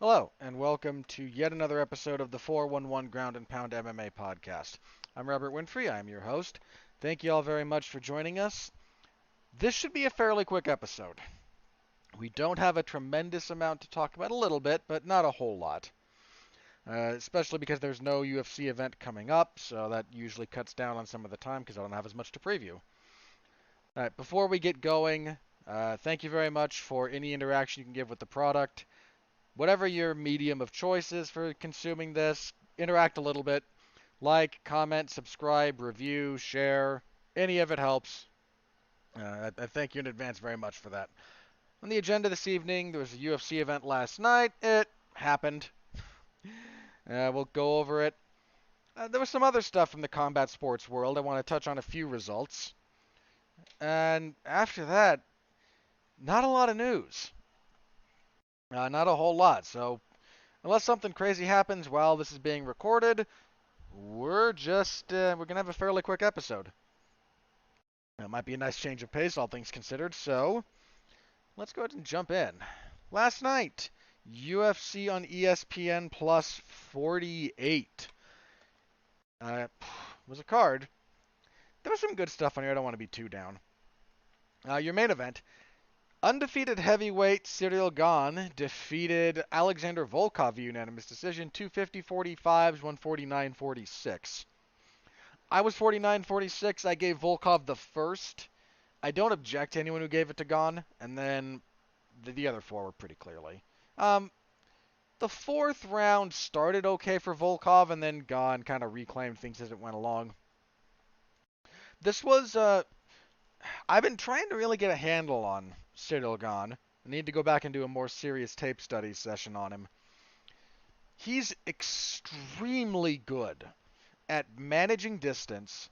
Hello, and welcome to yet another episode of the 411 Ground and Pound MMA podcast. I'm Robert Winfrey, I'm your host. Thank you all very much for joining us. This should be a fairly quick episode. We don't have a tremendous amount to talk about, a little bit, but not a whole lot. Especially because there's no UFC event coming up, so that usually cuts down on some of the time because I don't have as much to preview. Alright, before we get going, thank you very much for any interaction you can give with the product. Whatever your medium of choice is for consuming this, interact a little bit. Like, comment, subscribe, review, share. Any of it helps. I thank you in advance very much for that. On the agenda this evening, there was a UFC event last night. It happened. We'll go over it. There was some other stuff from the combat sports world. I want to touch on a few results. And after that, not a lot of news. Not a whole lot. So, unless something crazy happens while this is being recorded, we're gonna have a fairly quick episode. It might be a nice change of pace, all things considered. So, let's go ahead and jump in. Last night, UFC on ESPN plus 48 was a card. There was some good stuff on here. I don't want to be too down. Your main event. Undefeated heavyweight Cyril Gane defeated Alexander Volkov unanimous decision, 250-45s, 149-46. I was 49-46. I gave Volkov the first. I don't object to anyone who gave it to Gane, and then the other four were pretty clearly. The fourth round started okay for Volkov, and then Gane kind of reclaimed things as it went along. This was I've been trying to really get a handle on Cyril Gane. I need to go back and do a more serious tape study session on him. He's extremely good at managing distance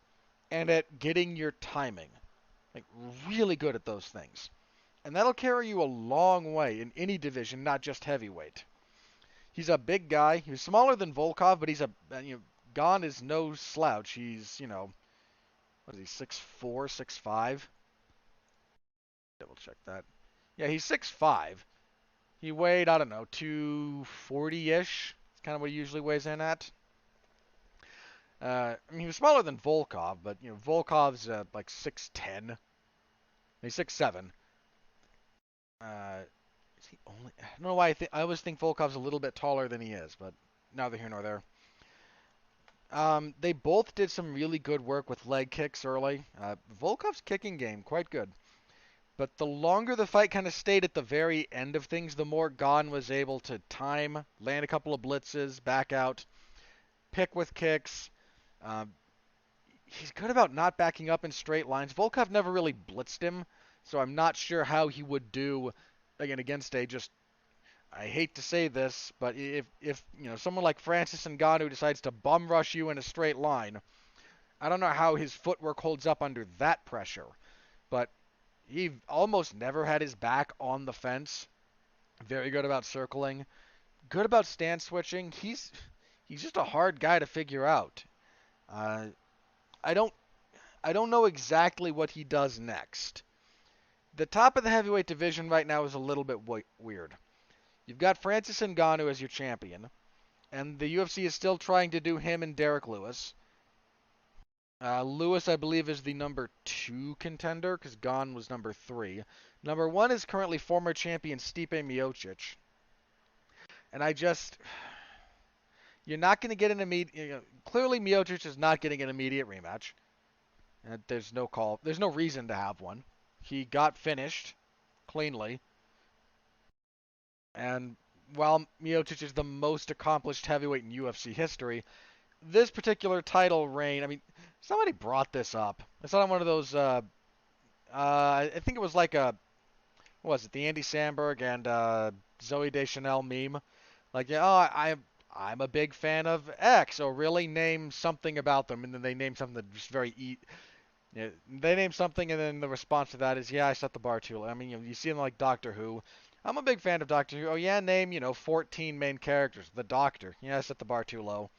and at getting your timing. Like, really good at those things. And that'll carry you a long way in any division, not just heavyweight. He's a big guy. He's smaller than Volkov, but Gane is no slouch. He's, what is he, 6'4", 6'5"? Double check that. Yeah, he's 6'5". He weighed, I don't know, 240-ish. It's kind of what he usually weighs in at. He was smaller than Volkov, but, Volkov's like 6'10". He's 6'7". Is he only? I don't know why I always think Volkov's a little bit taller than he is, but neither here nor there. They both did some really good work with leg kicks early. Volkov's kicking game, quite good. But the longer the fight kind of stayed at the very end of things, the more Gane was able to time, land a couple of blitzes, back out, pick with kicks. He's good about not backing up in straight lines. Volkov never really blitzed him, so I'm not sure how he would do, again, against I hate to say this, but if someone like Francis Ngannou decides to bum rush you in a straight line, I don't know how his footwork holds up under that pressure. But he almost never had his back on the fence. Very good about circling. Good about stance switching. He's just a hard guy to figure out. I don't know exactly what he does next. The top of the heavyweight division right now is a little bit weird. You've got Francis Ngannou as your champion, and the UFC is still trying to do him and Derek Lewis. Lewis, I believe, is the number 2 contender, because Gane was number 3. Number 1 is currently former champion Stipe Miocic. And you're not going to get an immediate, clearly Miocic is not getting an immediate rematch. There's no reason to have one. He got finished cleanly. And while Miocic is the most accomplished heavyweight in UFC history, this particular title reign, somebody brought this up. It's not one of those, I think it was like what was it, the Andy Samberg and Zoe Deschanel meme? Like, I'm a big fan of X, or really name something about them, and then they name something that just they name something, and then the response to that is, yeah, I set the bar too low. You see them like Doctor Who. I'm a big fan of Doctor Who. Oh, yeah, name, 14 main characters. The Doctor. Yeah, I set the bar too low.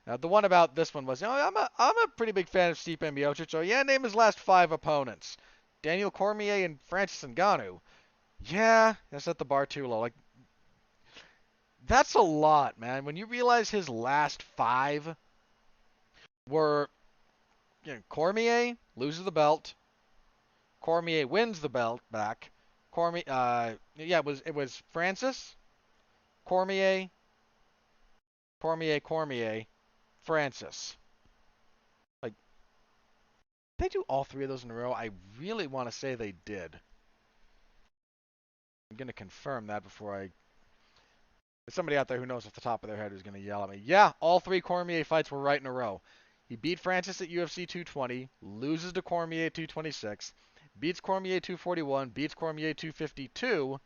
The one about this one was, I'm a pretty big fan of Stipe Miocic. Oh, yeah, name his last 5 opponents. Daniel Cormier and Francis Ngannou. Yeah, I set the bar too low. Like, That's a lot, man. When you realize his last five were, Cormier loses the belt, Cormier wins the belt back, it was Francis, Cormier, Cormier, Francis. Like, they do all three of those in a row. I really want to say they did. I'm gonna confirm that before I. There's somebody out there who knows off the top of their head who's gonna yell at me. Yeah, all three Cormier fights were right in a row. He beat Francis at UFC 220, loses to Cormier at 226, beats Cormier 241, beats Cormier 252,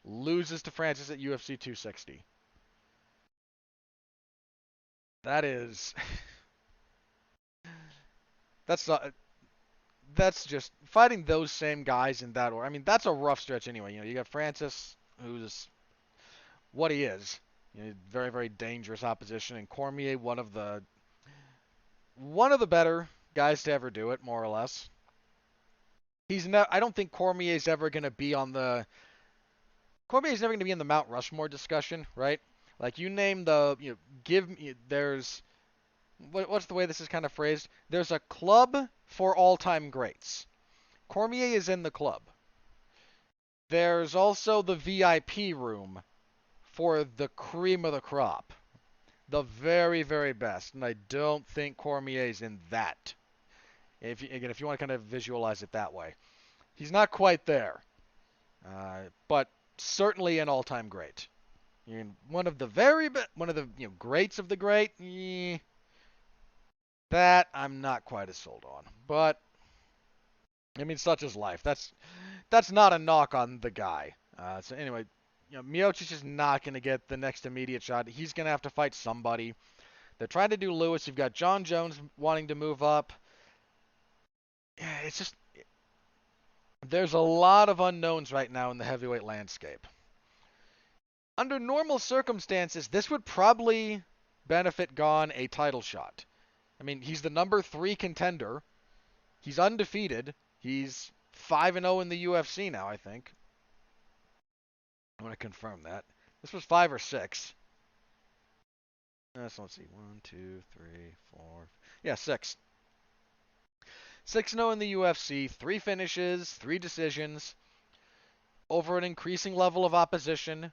loses to Francis at UFC 260. That is that's that's just fighting those same guys in that order. I mean, that's a rough stretch anyway. You got Francis, who's what he is, very very dangerous opposition, and Cormier, one of the better guys to ever do it, more or less. I don't think Cormier's ever going to be on the. Cormier's never going to be in the Mount Rushmore discussion, right? Like you name the, give me. There's what's the way this is kind of phrased? There's a club for all-time greats. Cormier is in the club. There's also the VIP room for the cream of the crop, the very very best, and I don't think Cormier's in that. If you want to kind of visualize it that way. He's not quite there, but certainly an all-time great. One of the greats of the great. That I'm not quite as sold on. But I mean, such is life. That's not a knock on the guy. So anyway, Miocic is not going to get the next immediate shot. He's going to have to fight somebody. They're trying to do Lewis. You've got John Jones wanting to move up. It's just there's a lot of unknowns right now in the heavyweight landscape. Under normal circumstances, this would probably benefit Gane a title shot. I mean, he's the number 3 contender. He's undefeated. He's 5-0 in the UFC now, I think. I want to confirm that. This was 5 or 6. So let's see. 1, 2, 3, 4. Yeah, 6. 6-0 in the UFC, 3 finishes, 3 decisions, over an increasing level of opposition.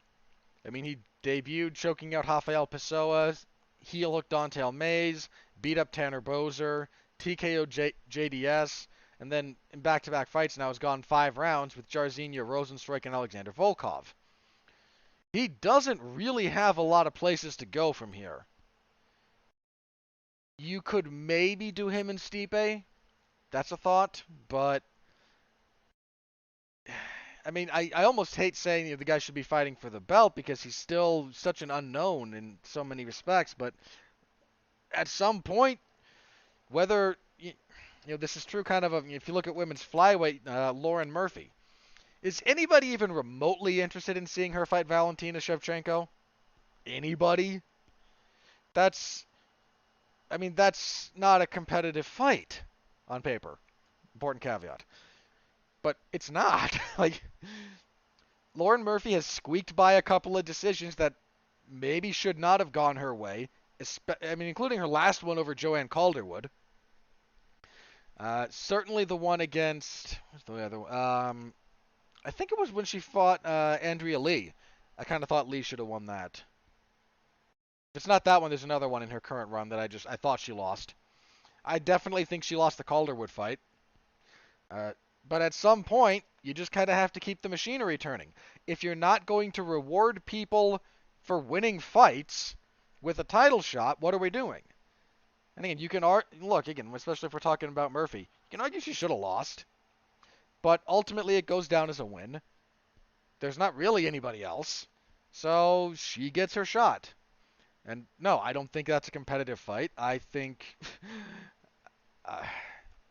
I mean, he debuted choking out Rafael Pessoa, heel hooked Dante Almeida, beat up Tanner Boser, TKO JDS, and then in back-to-back fights now has gone 5 rounds with Jairzinho, Rozenstruik, and Alexander Volkov. He doesn't really have a lot of places to go from here. You could maybe do him and Stipe. That's a thought, but I mean, I almost hate saying the guy should be fighting for the belt because he's still such an unknown in so many respects, but at some point, whether this is true kind of if you look at women's flyweight, Lauren Murphy. Is anybody even remotely interested in seeing her fight Valentina Shevchenko? Anybody? That's not a competitive fight on paper. Important caveat. But it's not. Like, Lauren Murphy has squeaked by a couple of decisions that maybe should not have gone her way. Including her last one over Joanne Calderwood. Certainly the one against... What's the other one? I think it was when she fought Andrea Lee. I kind of thought Lee should have won that. If it's not that one, there's another one in her current run that I thought she lost. I definitely think she lost the Calderwood fight. But at some point, you just kind of have to keep the machinery turning. If you're not going to reward people for winning fights with a title shot, what are we doing? And again, you can look, again, especially if we're talking about Murphy, you can argue she should have lost. But ultimately, it goes down as a win. There's not really anybody else. So she gets her shot. And no, I don't think that's a competitive fight. I think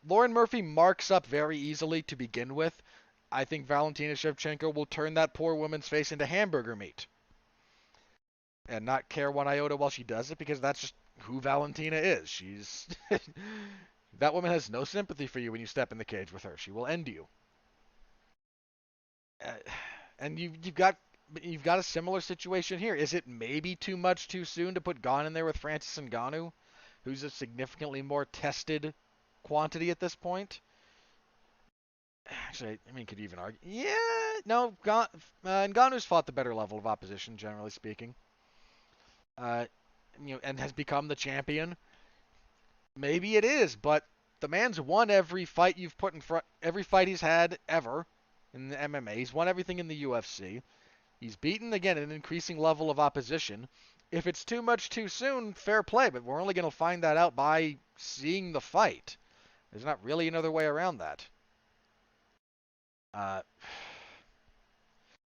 Lauren Murphy marks up very easily to begin with. I think Valentina Shevchenko will turn that poor woman's face into hamburger meat. And not care one iota while she does it, because that's just who Valentina is. She's that woman has no sympathy for you when you step in the cage with her. She will end you. And you've got you've got a similar situation here. Is it maybe too much too soon to put Gane in there with Francis Ngannou, who's a significantly more tested quantity at this point? Actually, I mean, could you even argue? Yeah, no, Ngannou's fought the better level of opposition, generally speaking. Uh, and has become the champion. Maybe it is, but the man's won every fight you've put in front, every fight he's had ever in the MMA. He's won everything in the UFC. He's beaten, again, an increasing level of opposition. If it's too much too soon, fair play, but we're only going to find that out by seeing the fight. There's not really another way around that. Uh,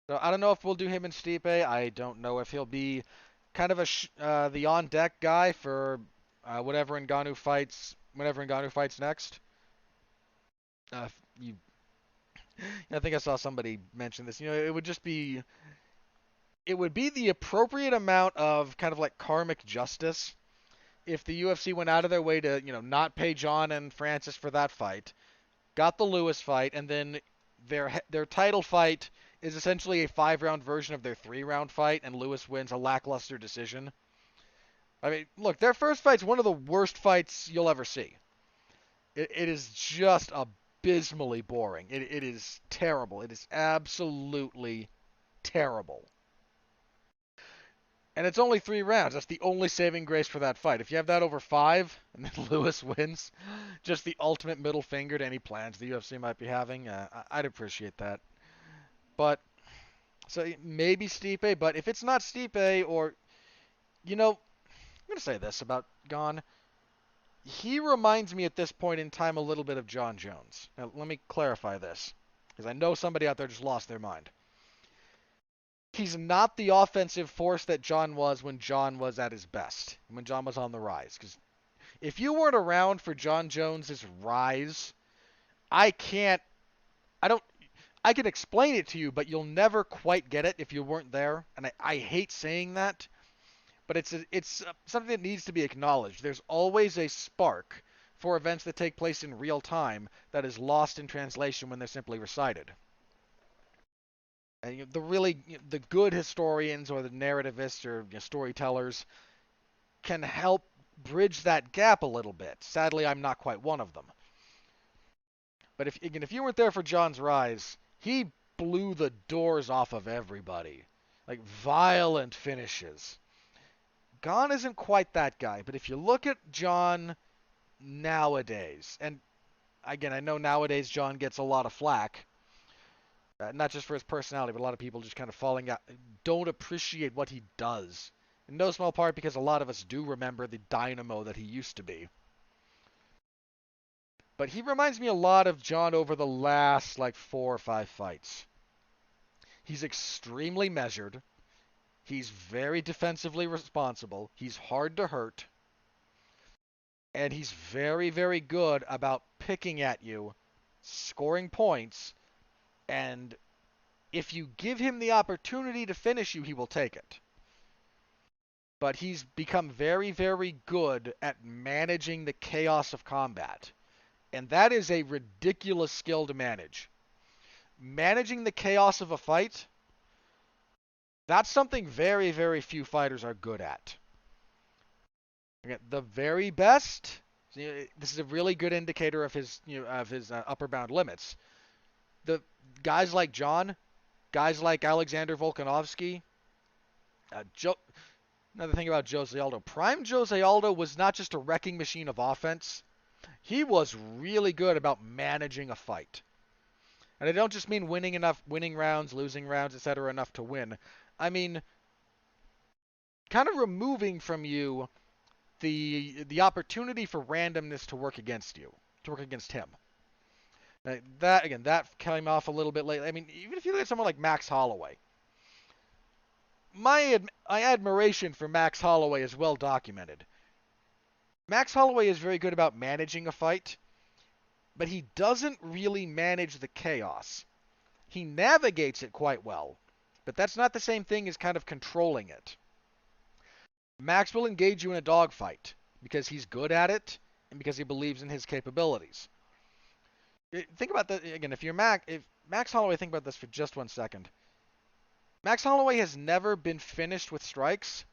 so I don't know if we'll do him and Stipe. I don't know if he'll be kind of the on deck guy for whatever whenever Ngannou fights next. You, I think I saw somebody mention this. It would be the appropriate amount of kind of like karmic justice if the UFC went out of their way to, not pay John and Francis for that fight, got the Lewis fight, and then their title fight is essentially a 5-round version of their 3-round fight, and Lewis wins a lackluster decision. I mean, look, their first fight's one of the worst fights you'll ever see. It is just abysmally boring. It is terrible. It is absolutely terrible. And it's only 3 rounds. That's the only saving grace for that fight. If you have that over 5, and then Lewis wins, just the ultimate middle finger to any plans the UFC might be having, I'd appreciate that. But, so maybe Stipe, but if it's not Stipe, or, I'm going to say this about Gane. He reminds me at this point in time a little bit of John Jones. Now, let me clarify this, because I know somebody out there just lost their mind. He's not the offensive force that John was when John was at his best, when John was on the rise. Because if you weren't around for John Jones's rise, I can explain it to you, but you'll never quite get it if you weren't there. And I hate saying that, but it's something that needs to be acknowledged. There's always a spark for events that take place in real time that is lost in translation when they're simply recited. And the good historians or the narrativists or storytellers can help bridge that gap a little bit. Sadly, I'm not quite one of them. But if you weren't there for John's rise, he blew the doors off of everybody. Like violent finishes. Gane isn't quite that guy, but if you look at John nowadays, and again, I know nowadays John gets a lot of flack, not just for his personality, but a lot of people just kind of falling out, don't appreciate what he does. In no small part because a lot of us do remember the dynamo that he used to be. But he reminds me a lot of John over the last, 4 or 5 fights. He's extremely measured. He's very defensively responsible. He's hard to hurt. And he's very, very good about picking at you, scoring points, and if you give him the opportunity to finish you, he will take it. But he's become very, very good at managing the chaos of combat. And that is a ridiculous skill to manage. Managing the chaos of a fight, that's something very, very few fighters are good at. The very best, this is a really good indicator of his upper bound limits. The guys like John, guys like Alexander Volkanovski, another thing about Jose Aldo. Prime Jose Aldo was not just a wrecking machine of offense. He was really good about managing a fight. And I don't just mean winning rounds, losing rounds, etc. enough to win. I mean, kind of removing from you the opportunity for randomness to work against you, to work against him. That came off a little bit late. I mean, even if you look at someone like Max Holloway, my admiration for Max Holloway is well documented. Max Holloway is very good about managing a fight, but he doesn't really manage the chaos. He navigates it quite well, but that's not the same thing as kind of controlling it. Max will engage you in a dogfight because he's good at it and because he believes in his capabilities. Think about that again. If Max Holloway, think about this for just 1 second. Max Holloway has never been finished with strikes,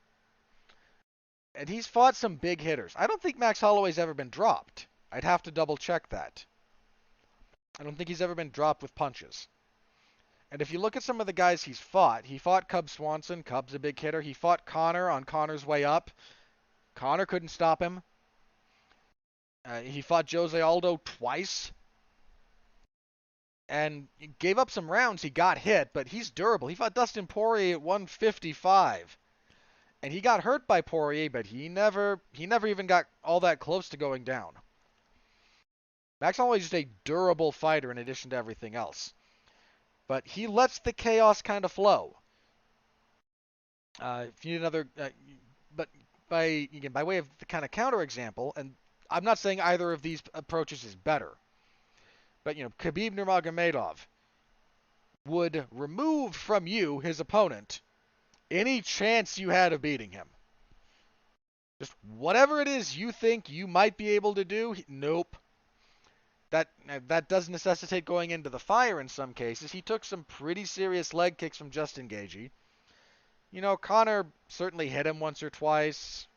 and he's fought some big hitters. I don't think Max Holloway's ever been dropped. I'd have to double check that. I don't think he's ever been dropped with punches. And if you look at some of the guys he fought Cub Swanson. Cub's a big hitter. He fought Conor on Conor's way up. Conor couldn't stop him. He fought Jose Aldo twice. And he gave up some rounds. He got hit, but he's durable. He fought Dustin Poirier at 155. And he got hurt by Poirier, but he never even got all that close to going down. Max Holloway is just a durable fighter in addition to everything else. But he lets the chaos kind of flow. If you need another, but by way of the kind of counterexample, and I'm not saying either of these approaches is better, but Khabib Nurmagomedov would remove from you, his opponent, any chance you had of beating him. Just whatever it is you think you might be able to do, nope. That does necessitate going into the fire in some cases. He took some pretty serious leg kicks from Justin Gaethje. Conor certainly hit him once or twice.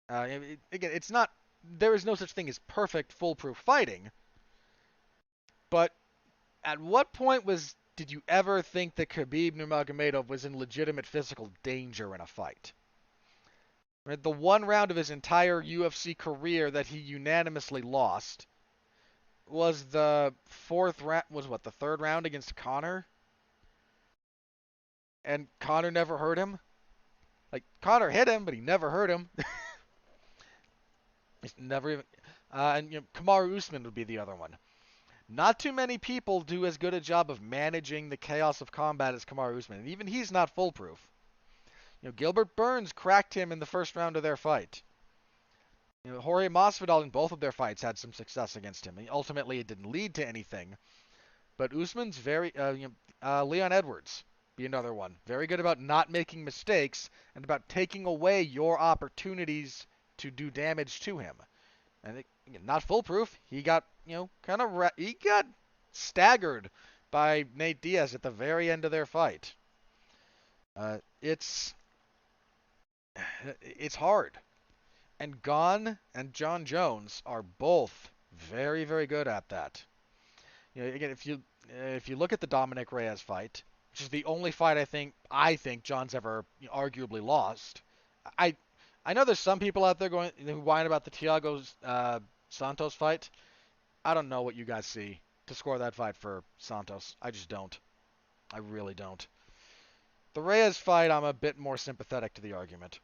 Again, it's not. There is no such thing as perfect, foolproof fighting. But at what point did you ever think that Khabib Nurmagomedov was in legitimate physical danger in a fight? Right, the one round of his entire UFC career that he unanimously lost was the the third round against Conor? And Conor never hurt him? Like, Conor hit him, but he never hurt him. He's never even... Kamaru Usman would be the other one. Not too many people do as good a job of managing the chaos of combat as Kamaru Usman, and even he's not foolproof. Gilbert Burns cracked him in the first round of their fight. Jorge Masvidal in both of their fights had some success against him. Ultimately, it didn't lead to anything. But Usman's Leon Edwards be another one. Very good about not making mistakes and about taking away your opportunities to do damage to him. And not foolproof. He got, he got staggered by Nate Diaz at the very end of their fight. It's hard. And Gane and John Jones are both very, very good at that. Again, if you look at the Dominic Reyes fight, which is the only fight I think John's ever arguably lost. I know there's some people out there who whine about the Thiago Santos fight. I don't know what you guys see to score that fight for Santos. I just don't. I really don't. The Reyes fight, I'm a bit more sympathetic to the argument.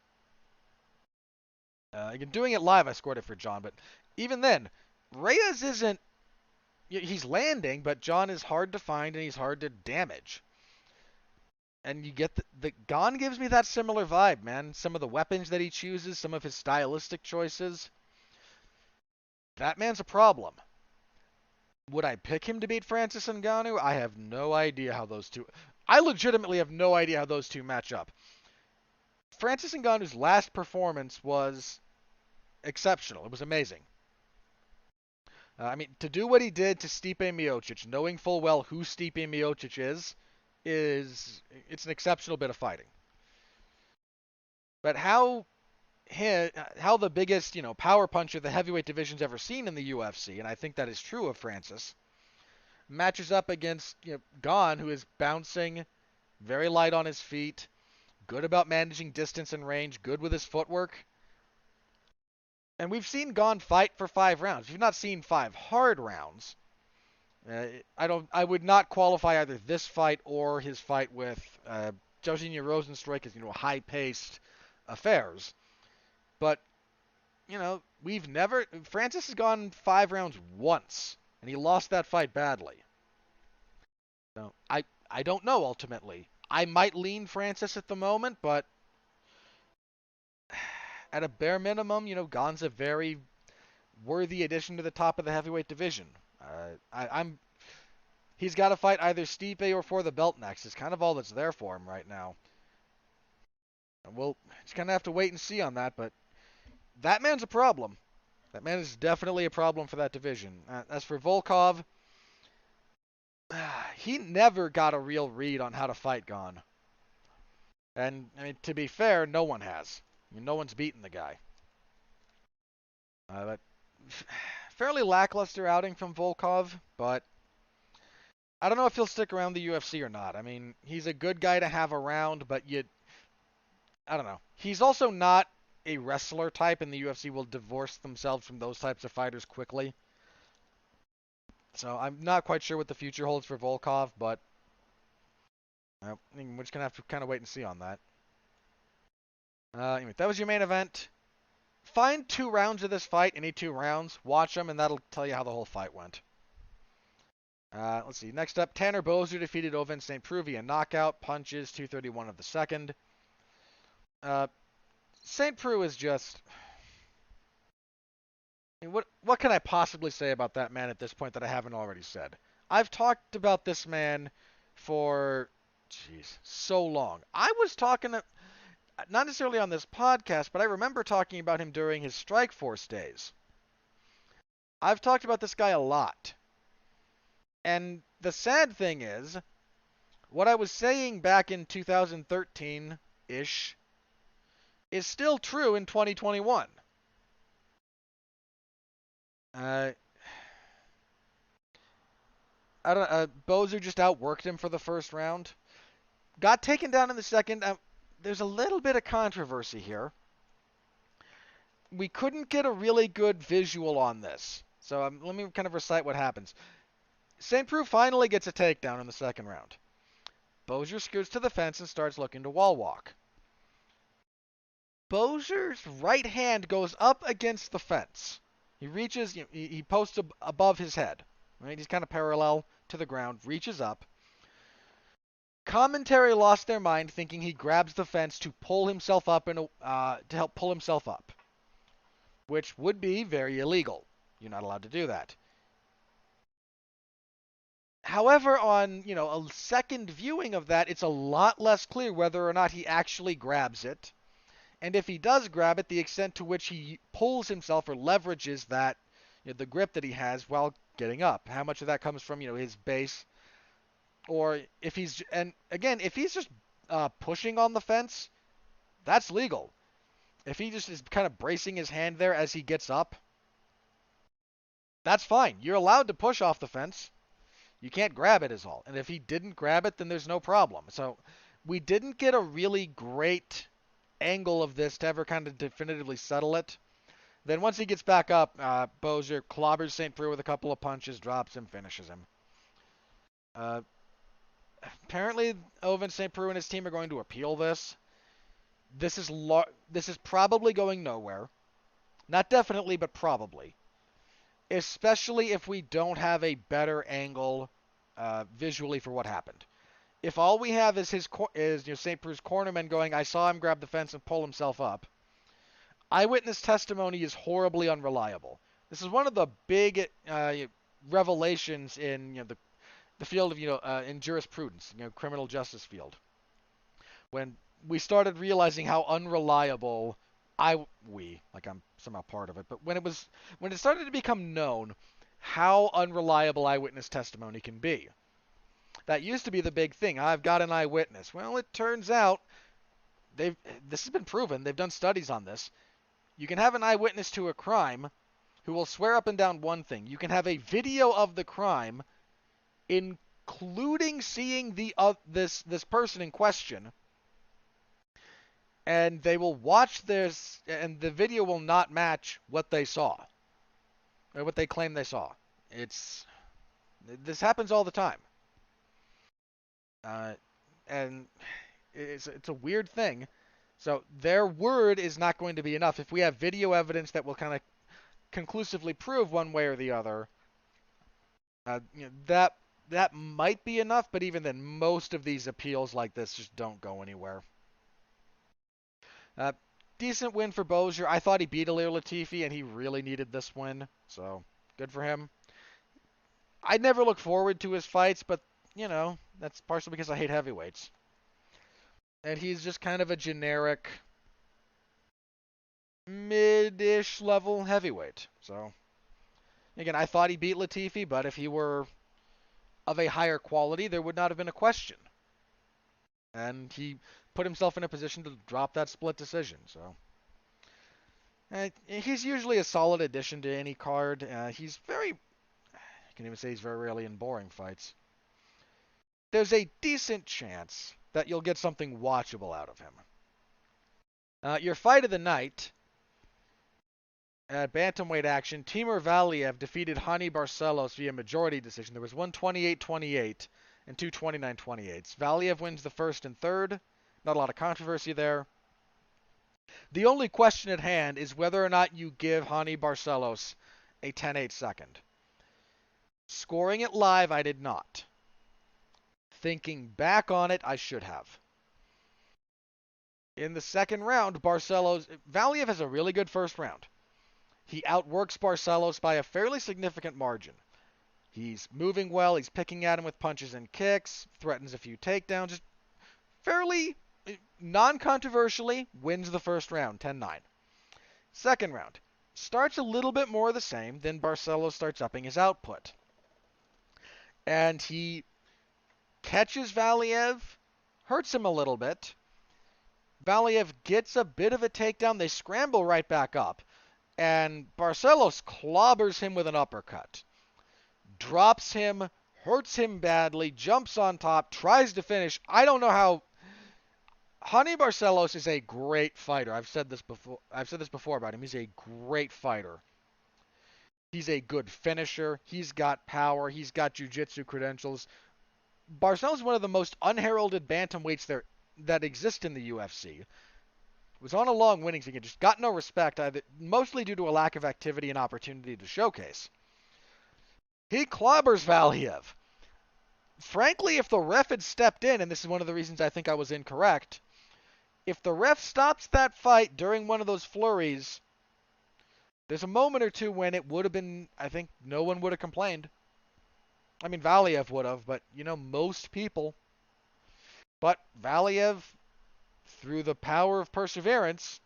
Again, doing it live, I scored it for John, but even then, Reyes isn't... He's landing, but John is hard to find and he's hard to damage. And you get the Gane gives me that similar vibe, man. Some of the weapons that he chooses, some of his stylistic choices. That man's a problem. Would I pick him to beat Francis Ngannou? I have no idea how those two... I legitimately have no idea how those two match up. Francis Ngannou's last performance was exceptional. It was amazing. To do what he did to Stipe Miocic, knowing full well who Stipe Miocic is it's an exceptional bit of fighting. But how the biggest, power puncher the heavyweight division's ever seen in the UFC, and I think that is true of Francis, matches up against Gane, who is bouncing, very light on his feet, good about managing distance and range, good with his footwork. And we've seen Gane fight for 5 rounds. We've not seen 5 hard rounds. I would not qualify either this fight or his fight with Jairzinho Rozenstruik as high-paced affairs. But Francis has gone 5 rounds once, and he lost that fight badly. So I don't know ultimately. I might lean Francis at the moment, but at a bare minimum, Gane's a very worthy addition to the top of the heavyweight division. He's got to fight either Stipe or for the belt next. It's kind of all that's there for him right now. And we'll just kind of have to wait and see on that, but that man's a problem. That man is definitely a problem for that division. As for Volkov, he never got a real read on how to fight Gon. And, I mean, to be fair, no one has. I mean, no one's beaten the guy. But fairly lackluster outing from Volkov, but I don't know if he'll stick around the UFC or not. I mean, he's a good guy to have around, but I don't know. He's also not a wrestler type, and the UFC will divorce themselves from those types of fighters quickly. So I'm not quite sure what the future holds for Volkov, but we're just going to have to kind of wait and see on that. Anyway, that was your main event. Find 2 rounds of this fight, any 2 rounds, watch them, and that'll tell you how the whole fight went. Let's see. Next up, Tanner Boser defeated Ovince St. Preux via knockout, punches, 2:31 of the second. St. Preux is just... I mean, what can I possibly say about that man at this point that I haven't already said? I've talked about this man for, so long. I was talking, not necessarily on this podcast, but I remember talking about him during his Strikeforce days. I've talked about this guy a lot. And the sad thing is, what I was saying back in 2013-ish is still true in 2021. I don't know. Boser just outworked him for the first round. Got taken down in the second. There's a little bit of controversy here. We couldn't get a really good visual on this. So let me kind of recite what happens. St. Preux finally gets a takedown in the second round. Boser scoots to the fence and starts looking to wall walk. Boser's right hand goes up against the fence. He reaches, he posts above his head. Right? He's kind of parallel to the ground, reaches up. Commentary lost their mind, thinking he grabs the fence to pull himself up to help pull himself up, which would be very illegal. You're not allowed to do that. However, on a second viewing of that, it's a lot less clear whether or not he actually grabs it, and if he does grab it, the extent to which he pulls himself or leverages that the grip that he has while getting up. How much of that comes from his base, or if he's if he's just pushing on the fence, that's legal. If he just is kind of bracing his hand there as he gets up, that's fine. You're allowed to push off the fence. You can't grab it is all. And if he didn't grab it, then there's no problem. So we didn't get a really great angle of this to ever kind of definitively settle it. Then once he gets back up, Boser clobbers St. Preux with a couple of punches, drops him, finishes him. Apparently, Ovince St. Preux and his team are going to appeal this. This is probably going nowhere. Not definitely, but probably. Especially if we don't have a better angle visually for what happened. If all we have is St. Preux's cornerman going, I saw him grab the fence and pull himself up, eyewitness testimony is horribly unreliable. This is one of the big revelations in the field of in jurisprudence, criminal justice field. When we started realizing how unreliable I'm somehow part of it, but when it started to become known how unreliable eyewitness testimony can be. That used to be the big thing. I've got an eyewitness. Well, it turns out this has been proven. They've done studies on this. You can have an eyewitness to a crime who will swear up and down one thing. You can have a video of the crime, including seeing this person in question, and they will watch this, and the video will not match what they saw, or what they claim they saw. This happens all the time. And it's a weird thing. So their word is not going to be enough. If we have video evidence that will kind of conclusively prove one way or the other, that might be enough. But even then, most of these appeals like this just don't go anywhere. Decent win for Boser. I thought he beat Ilir Latifi, and he really needed this win. So good for him. I never look forward to his fights, but that's partially because I hate heavyweights. And he's just kind of a generic mid-ish level heavyweight. So, again, I thought he beat Latifi, but if he were of a higher quality, there would not have been a question. And he put himself in a position to drop that split decision. So he's usually a solid addition to any card. He's very, I can even say he's very rarely in boring fights. There's a decent chance that you'll get something watchable out of him. Your fight of the night, at bantamweight action, Timur Valiev defeated Hani Barcelos via majority decision. There was one 28-28 and two 29-28s. Valiev wins the first and third. Not a lot of controversy there. The only question at hand is whether or not you give Hani Barcelos a 10-8 second. Scoring it live, I did not. Thinking back on it, I should have. In the second round, Valiev has a really good first round. He outworks Barcelos by a fairly significant margin. He's moving well, he's picking at him with punches and kicks, threatens a few takedowns, just fairly non-controversially wins the first round, 10-9. Second round, starts a little bit more of the same, then Barcelos starts upping his output. And he catches Valiev, hurts him a little bit. Valiev gets a bit of a takedown, they scramble right back up. And Barcelos clobbers him with an uppercut. Drops him, hurts him badly, jumps on top, tries to finish. I don't know how. Hani Barcelos is a great fighter. I've said this before about him. He's a great fighter. He's a good finisher. He's got power. He's got jiu-jitsu credentials. Barcelos is one of the most unheralded bantamweights that exist in the UFC. Was on a long winning streak and just got no respect, mostly due to a lack of activity and opportunity to showcase. He clobbers Valiev. Frankly, if the ref had stepped in, and this is one of the reasons I think I was incorrect, if the ref stops that fight during one of those flurries, there's a moment or two when it would have been, I think no one would have complained. I mean, Valiev would have, but, most people. But Valiev, through the power of perseverance,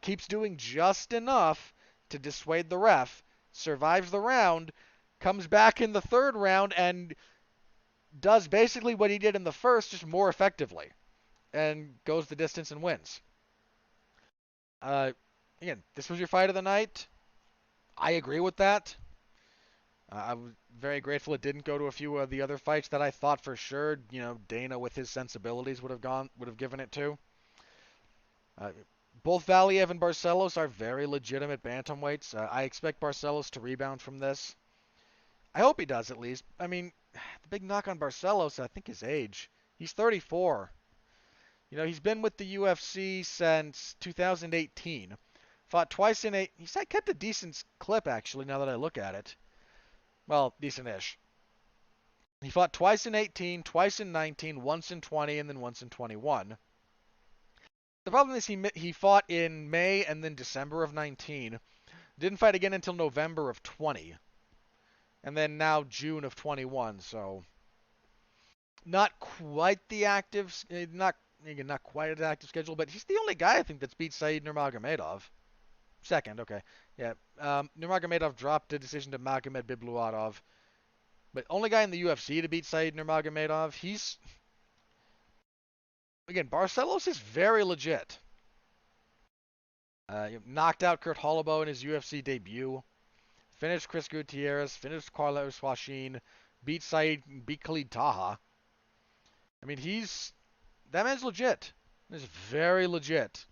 keeps doing just enough to dissuade the ref, survives the round, comes back in the third round, and does basically what he did in the first, just more effectively, and goes the distance and wins. Again, this was your fight of the night. I agree with that. I was very grateful it didn't go to a few of the other fights that I thought for sure, Dana with his sensibilities would have given it to. Both Valiev and Barcelos are very legitimate bantamweights. I expect Barcelos to rebound from this. I hope he does, at least. I mean, the big knock on Barcelos, I think, his age. He's 34. He's been with the UFC since 2018. Fought twice in he's kept a decent clip, actually, now that I look at it. Well, decent-ish. He fought twice in 18, twice in 19, once in 20, and then once in 21. The problem is he fought in May and then December of 19. Didn't fight again until November of 20. And then now June of 21, so not quite the active, not quite an active schedule, but he's the only guy I think that's beat Said Nurmagomedov. Second, okay. Yeah. Nurmagomedov dropped a decision to Magomed Bibluatov. But only guy in the UFC to beat Said Nurmagomedov. Again, Barcelos is very legit. Knocked out Kurt Holloway in his UFC debut. Finished Chris Gutierrez. Finished Carlos Joaquin. Beat Khalid Taha. I mean, that man's legit. He's very legit.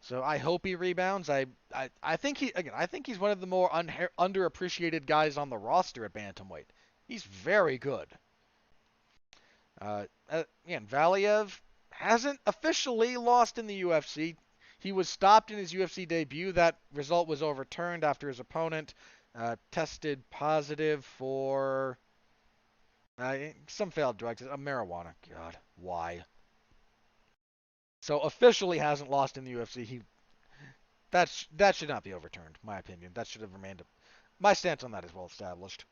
So I hope he rebounds. I think he's one of the more underappreciated guys on the roster at bantamweight. He's very good. Again, Valiev hasn't officially lost in the UFC. He was stopped in his UFC debut. That result was overturned after his opponent tested positive for some failed drugs, marijuana. God, why? So officially hasn't lost in the UFC. That should not be overturned, my opinion. That should have remained. My stance on that is well established.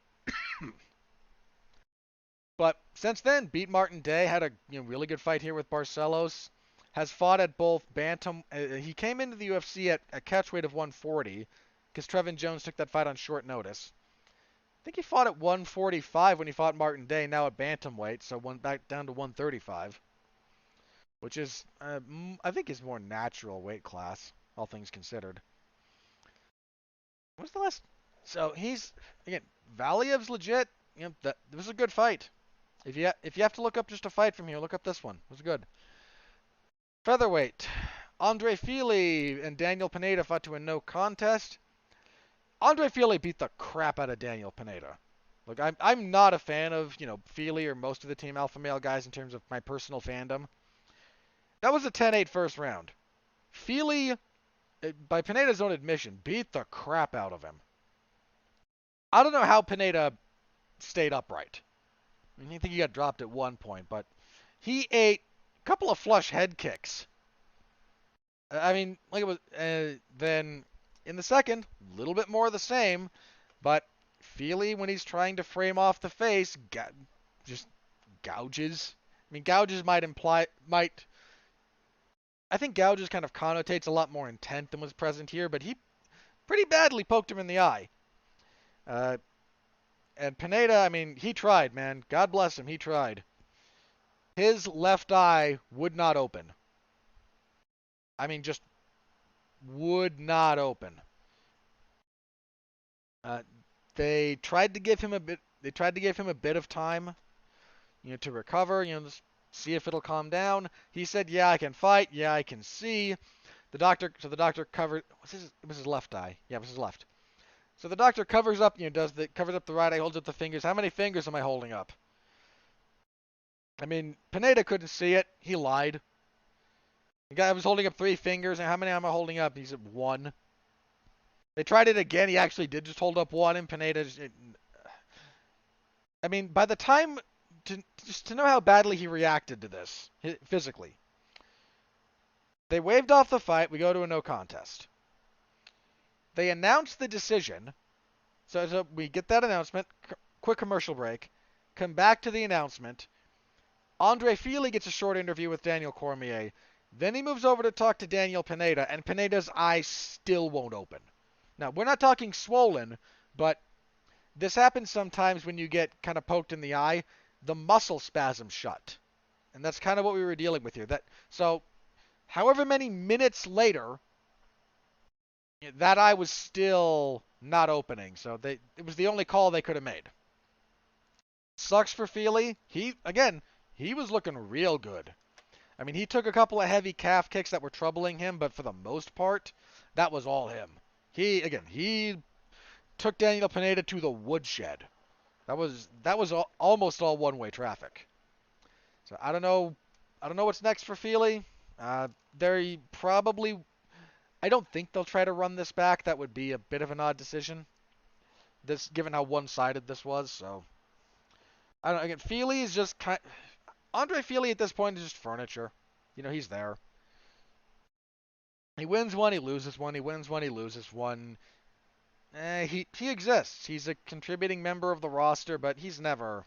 But since then, beat Martin Day, had a really good fight here with Barcelos. Has fought at both bantam. He came into the UFC at a catch weight of 140 because Trevin Jones took that fight on short notice. think he fought at 145 when he fought Martin Day, now at bantamweight, so went back down to 135, which is, I think, his more natural weight class, all things considered. What's the last? So he's, again, Valiev's legit. That this was a good fight. If you have to look up just a fight from here, look up this one. It was good. Featherweight. Andre Fili and Daniel Pineda fought to a no contest. Andre Fili beat the crap out of Daniel Pineda. Look, I'm not a fan of, Fili or most of the Team Alpha Male guys in terms of my personal fandom. That was a 10-8 first round. Fili, by Pineda's own admission, beat the crap out of him. I don't know how Pineda stayed upright. I think he got dropped at one point, but he ate a couple of flush head kicks. I mean, like it was. Then in the second, a little bit more of the same, but Fili, when he's trying to frame off the face, just gouges. I mean, gouges might. I think gouges kind of connotates a lot more intent than was present here, but he pretty badly poked him in the eye. And Pineda, I mean, he tried, man. God bless him, he tried. His left eye would not open. I mean, just would not open. They tried to give him a bit. They tried to give him a bit of time, to recover. Just see if it'll calm down. He said, "Yeah, I can fight. Yeah, I can see." The doctor covered. It was his left eye. Yeah, it was his left. So the doctor covers up. Covers up the right eye, holds up the fingers. How many fingers am I holding up? I mean, Pineda couldn't see it. He lied. The guy was holding up 3 fingers, and how many am I holding up? He said 1. They tried it again. He actually did just hold up 1, and Pineda. I mean, by the time just to know how badly he reacted to this physically, they waved off the fight. We go to a no contest. They announced the decision. So we get that announcement. Quick commercial break. Come back to the announcement. Andre Fili gets a short interview with Daniel Cormier. Then he moves over to talk to Daniel Pineda, and Pineda's eye still won't open. Now, we're not talking swollen, but this happens sometimes when you get kind of poked in the eye. The muscle spasms shut. And that's kind of what we were dealing with here. So, however many minutes later, that eye was still not opening. So it was the only call they could have made. Sucks for Fili. He was looking real good. I mean, he took a couple of heavy calf kicks that were troubling him, but for the most part, that was all him. He took Daniel Pineda to the woodshed. That was almost all one-way traffic. So I don't know what's next for Fili. They probably, I don't think they'll try to run this back. That would be a bit of an odd decision. Given how one-sided this was. So I don't know. Again, Fili is just Andre Fili at this point is just furniture. He's there. He wins one, he loses one. He wins one, he loses one. He exists. He's a contributing member of the roster, but he's never.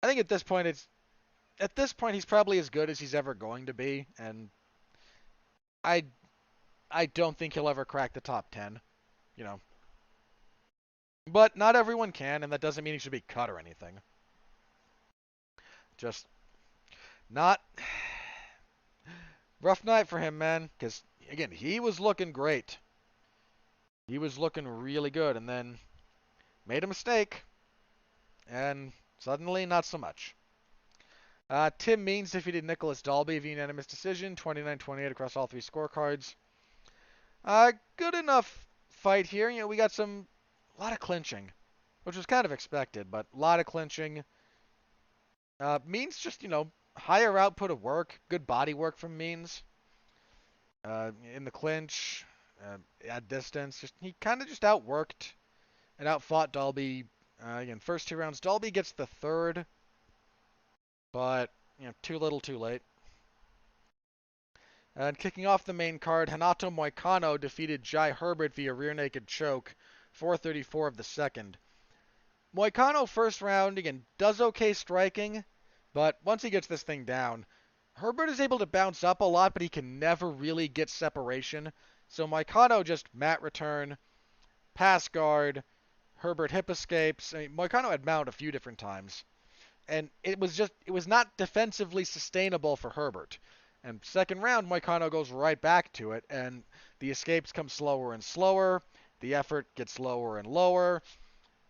I think at this point he's probably as good as he's ever going to be, and I don't think he'll ever crack the top 10. But not everyone can, and that doesn't mean he should be cut or anything. Just not rough night for him, man. Because again, he was looking great. He was looking really good, and then made a mistake, and suddenly not so much. Tim Means defeated Nicholas Dalby via unanimous decision, 29-28 across all 3 scorecards. Good enough fight here. We got a lot of clinching, which was kind of expected, but a lot of clinching. Means just, higher output of work, good body work from Means. In the clinch, at distance, he kind of just outworked and outfought Dalby. Again, first 2 rounds. Dalby gets the third, but, too little too late. And kicking off the main card, Renato Moicano defeated Jai Herbert via rear naked choke, 4:34 of the second. Moicano first round, again, does okay striking, but once he gets this thing down, Herbert is able to bounce up a lot, but he can never really get separation. So Moicano just mat return, pass guard. Herbert hip escapes. I mean, Moicano had mount a few different times. And it was not defensively sustainable for Herbert. And second round, Moicano goes right back to it, and the escapes come slower and slower. The effort gets lower and lower.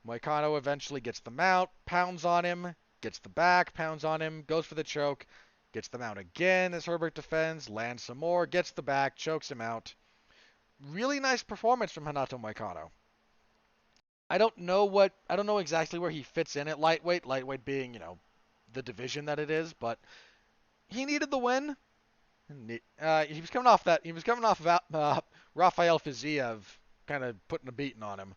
Moicano eventually gets the mount, pounds on him, gets the back, pounds on him, goes for the choke, gets the mount again as Herbert defends, lands some more, gets the back, chokes him out. Really nice performance from Renato Moicano. I don't know exactly where he fits in at lightweight, lightweight being, the division that it is, but he needed the win. He was coming off Rafael Fiziev kind of putting a beating on him.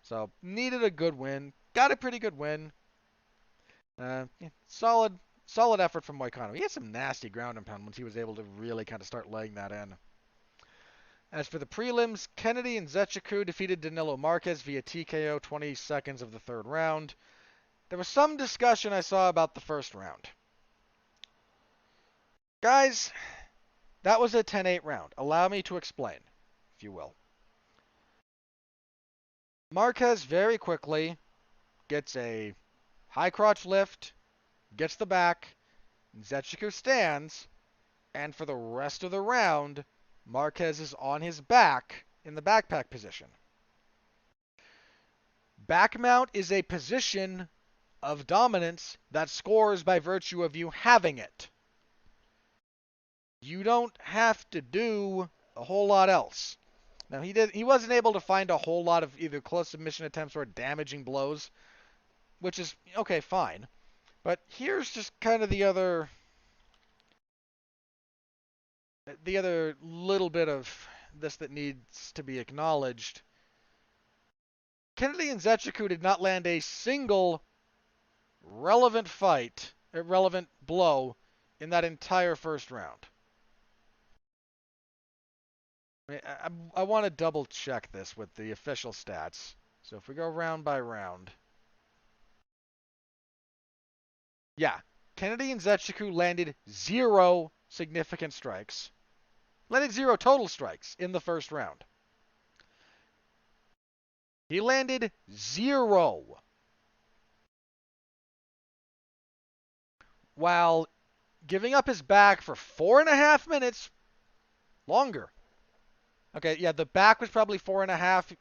So, needed a good win. Got a pretty good win. Solid effort from Moicano. He had some nasty ground and pound once he was able to really kind of start laying that in. As for the prelims, Kennedy and Nzechukwu defeated Danilo Marques via TKO 20 seconds of the third round. There was some discussion I saw about the first round. Guys, that was a 10-8 round. Allow me to explain, if you will. Marques very quickly gets a high crotch lift, gets the back, Nzechukwu stands, and for the rest of the round, Marques is on his back in the backpack position. Back mount is a position of dominance that scores by virtue of you having it. You don't have to do a whole lot else. Now, he wasn't able to find a whole lot of either close submission attempts or damaging blows, which is, okay, fine. But here's just kind of the other little bit of this that needs to be acknowledged. Kennedy and Nzechukwu did not land a single relevant blow in that entire first round. I want to double check this with the official stats. So if we go round by round. Yeah, Kennedy and Nzechukwu landed 0 significant strikes. Landed 0 total strikes in the first round. He landed 0. While giving up his back for 4.5 minutes longer. Okay, yeah, the back was probably 4.5.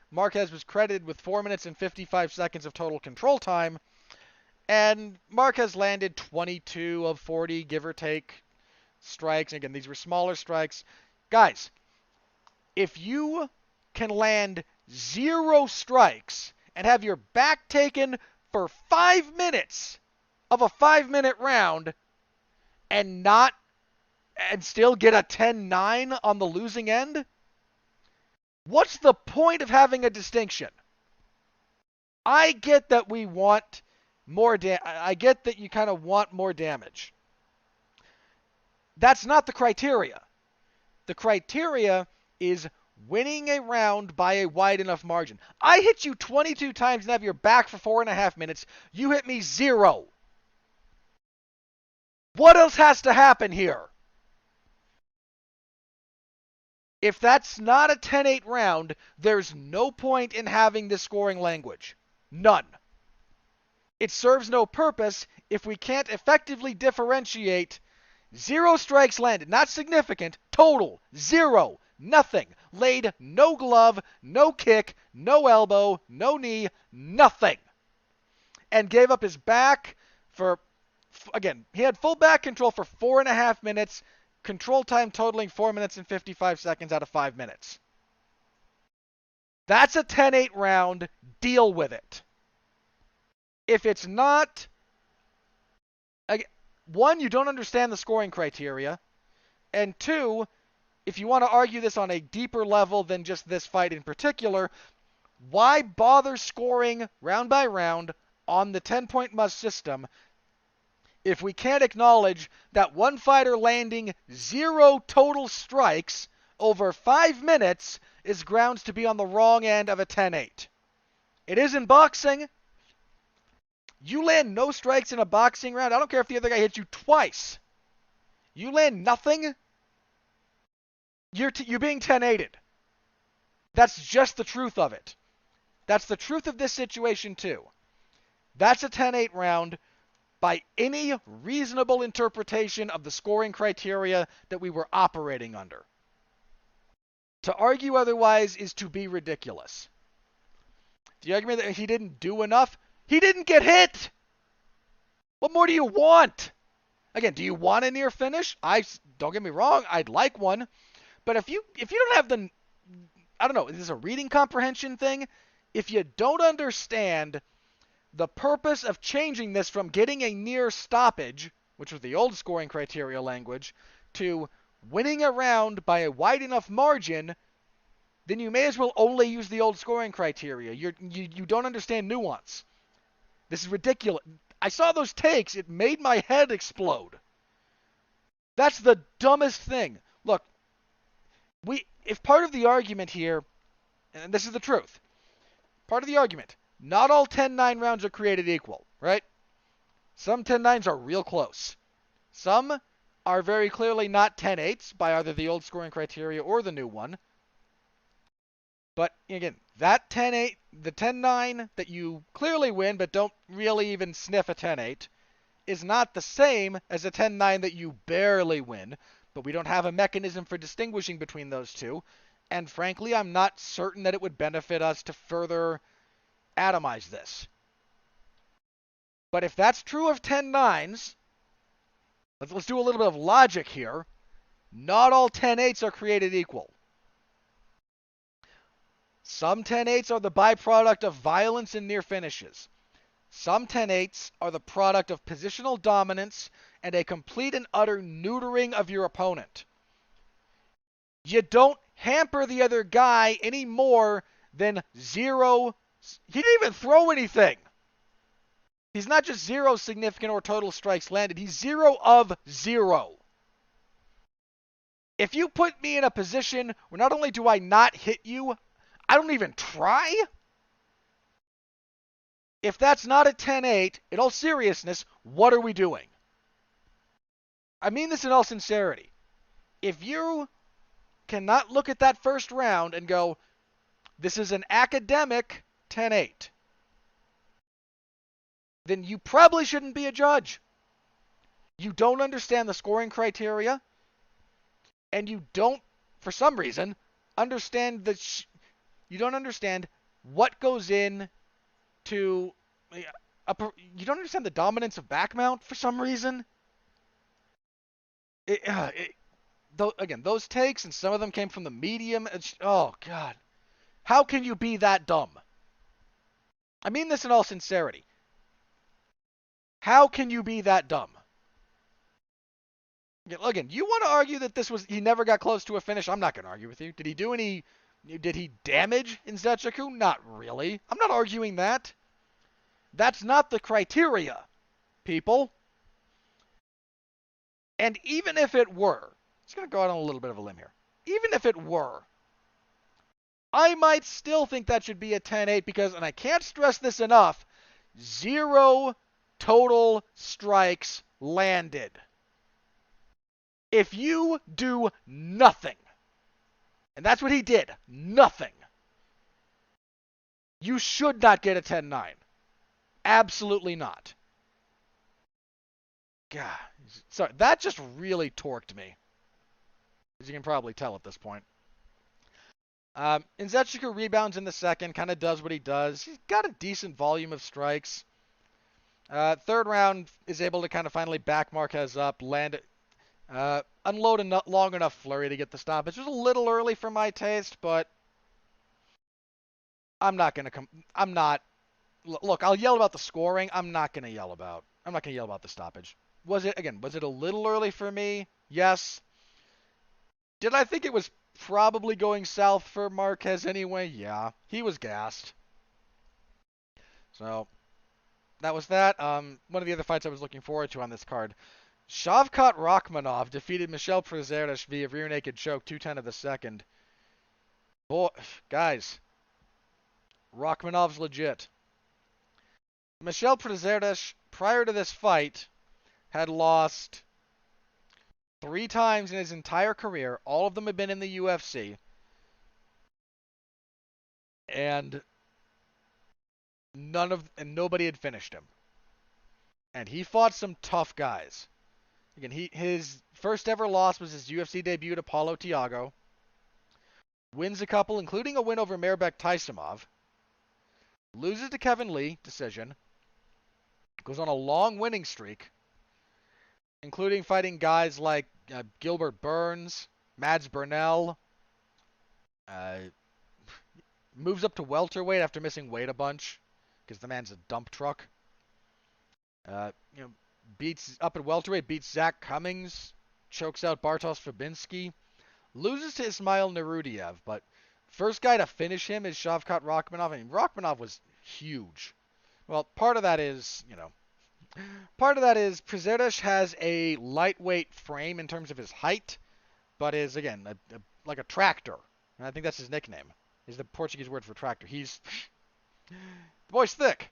Marques was credited with 4 minutes and 55 seconds of total control time. And Marques landed 22 of 40, give or take, strikes. Again, these were smaller strikes. Guys, if you can land 0 strikes and have your back taken for 5 minutes of a 5-minute round and still get a 10-9 on the losing end, what's the point of having a distinction? I get that we want more I get that you kind of want more damage. That's not the criteria. The criteria is winning a round by a wide enough margin. I hit you 22 times and have your back for 4.5 minutes. You hit me 0. What else has to happen here? If that's not a 10-8 round, there's no point in having this scoring language. None. It serves no purpose if we can't effectively differentiate 0 strikes landed, not significant, total, 0, nothing, laid no glove, no kick, no elbow, no knee, nothing. And gave up his back for, again, he had full back control for 4.5 minutes, control time totaling 4 minutes and 55 seconds out of 5 minutes. That's a 10-8 round. Deal with it. If it's not, one, you don't understand the scoring criteria, and two, if you want to argue this on a deeper level than just this fight in particular, why bother scoring round by round on the 10-point must system if we can't acknowledge that one fighter landing 0 total strikes over 5 minutes is grounds to be on the wrong end of a 10-8? It is in boxing. You land no strikes in a boxing round, I don't care if the other guy hits you twice. You land nothing, you're being 10-8'd. That's just the truth of it. That's the truth of this situation, too. That's a 10-8 round by any reasonable interpretation of the scoring criteria that we were operating under. To argue otherwise is to be ridiculous. The argument that he didn't do enough, he didn't get hit! What more do you want? Again, do you want a near finish? Don't get me wrong, I'd like one. But if you don't have the, I don't know, is this a reading comprehension thing? If you don't understand the purpose of changing this from getting a near stoppage, which was the old scoring criteria language, to winning a round by a wide enough margin, then you may as well only use the old scoring criteria. You don't understand nuance. This is ridiculous. I saw those takes. It made my head explode. That's the dumbest thing. Look, if part of the argument here, and this is the truth, part of the argument, not all 10-9 rounds are created equal, right? Some 10-9s are real close. Some are very clearly not 10-8s by either the old scoring criteria or the new one. But again, that 10-8, the 10-9 that you clearly win but don't really even sniff a 10-8 is not the same as a 10-9 that you barely win, but we don't have a mechanism for distinguishing between those two. And frankly, I'm not certain that it would benefit us to further atomize this. But if that's true of 10-9s, let's do a little bit of logic here. Not all 10-8s are created equal. Some 10-8s are the byproduct of violence and near finishes. Some 10-8s are the product of positional dominance and a complete and utter neutering of your opponent. You don't hamper the other guy any more than zero. He didn't even throw anything. He's not just 0 significant or total strikes landed. He's 0 of 0. If you put me in a position where not only do I not hit you, I don't even try. If that's not a 10-8, in all seriousness, what are we doing? I mean this in all sincerity. If you cannot look at that first round and go, this is an academic 10-8, then you probably shouldn't be a judge. You don't understand the scoring criteria, and you don't, for some reason, understand you don't understand what goes in to you don't understand the dominance of back mount for some reason. Again, those takes, and some of them came from the medium. Oh, God. How can you be that dumb? I mean this in all sincerity. How can you be that dumb? Again, you want to argue that he never got close to a finish? I'm not going to argue with you. Did he damage Nzechukwu? Not really. I'm not arguing that. That's not the criteria, people. And even if it were, just going to go out on a little bit of a limb here. Even if it were, I might still think that should be a 10-8 because, and I can't stress this enough, 0 total strikes landed. If you do nothing, and that's what he did, nothing, you should not get a 10-9. Absolutely not. God, sorry, that just really torqued me. As you can probably tell at this point. Nzechukwu rebounds in the second, kind of does what he does. He's got a decent volume of strikes. Third round is able to kind of finally back Marquez up, land it, unload a long enough flurry to get the stop. It's just a little early for my taste, but look, I'll yell about the scoring. I'm not going to yell about the stoppage. Was it a little early for me? Yes. Did I think it was probably going south for Marquez anyway? Yeah. He was gassed. So, that was that. One of the other fights I was looking forward to on this card. Shavkat Rakhmonov defeated Michel Prazeres via rear naked choke, 2:10 of the second. Boy, guys, Rakhmonov's legit. Michel Prazeres, prior to this fight, had lost 3 times in his entire career. All of them have been in the UFC. And nobody had finished him. And he fought some tough guys. Again, his first ever loss was his UFC debut to Paulo Thiago. Wins a couple, including a win over Mairbek Taisimov. Loses to Kevin Lee, decision. Goes on a long winning streak, including fighting guys like Gilbert Burns, Mads Burnell. Moves up to welterweight after missing weight a bunch, because the man's a dump truck. Beats up at welterweight, beats Zach Cummings, chokes out Bartosz Fabinski, loses to Ismail Narudiev, but first guy to finish him is Shavkat Rakhmonov. I mean, Rakhmonov was huge. Well, part of that is Przerzes has a lightweight frame in terms of his height, but is, again, like a tractor. And I think that's his nickname, is the Portuguese word for tractor. The boy's thick.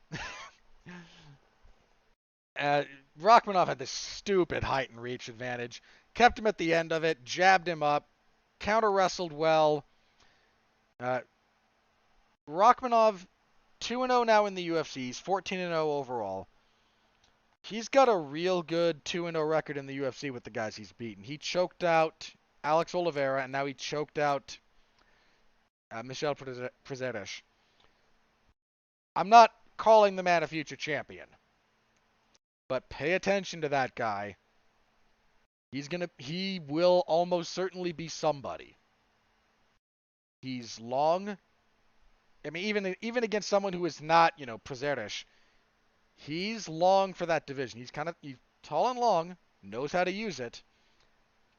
Rakhmonov had this stupid height and reach advantage. Kept him at the end of it, jabbed him up, counter-wrestled well. Rakhmonov, 2-0 now in the UFC. He's 14-0 overall. He's got a real good 2-0 record in the UFC with the guys he's beaten. He choked out Alex Oliveira, and now he choked out Michel Przerzes. I'm not calling the man a future champion, but pay attention to that guy. He will almost certainly be somebody. He's long. I mean, even against someone who is not, Przerzes, he's long for that division. He's tall and long, knows how to use it,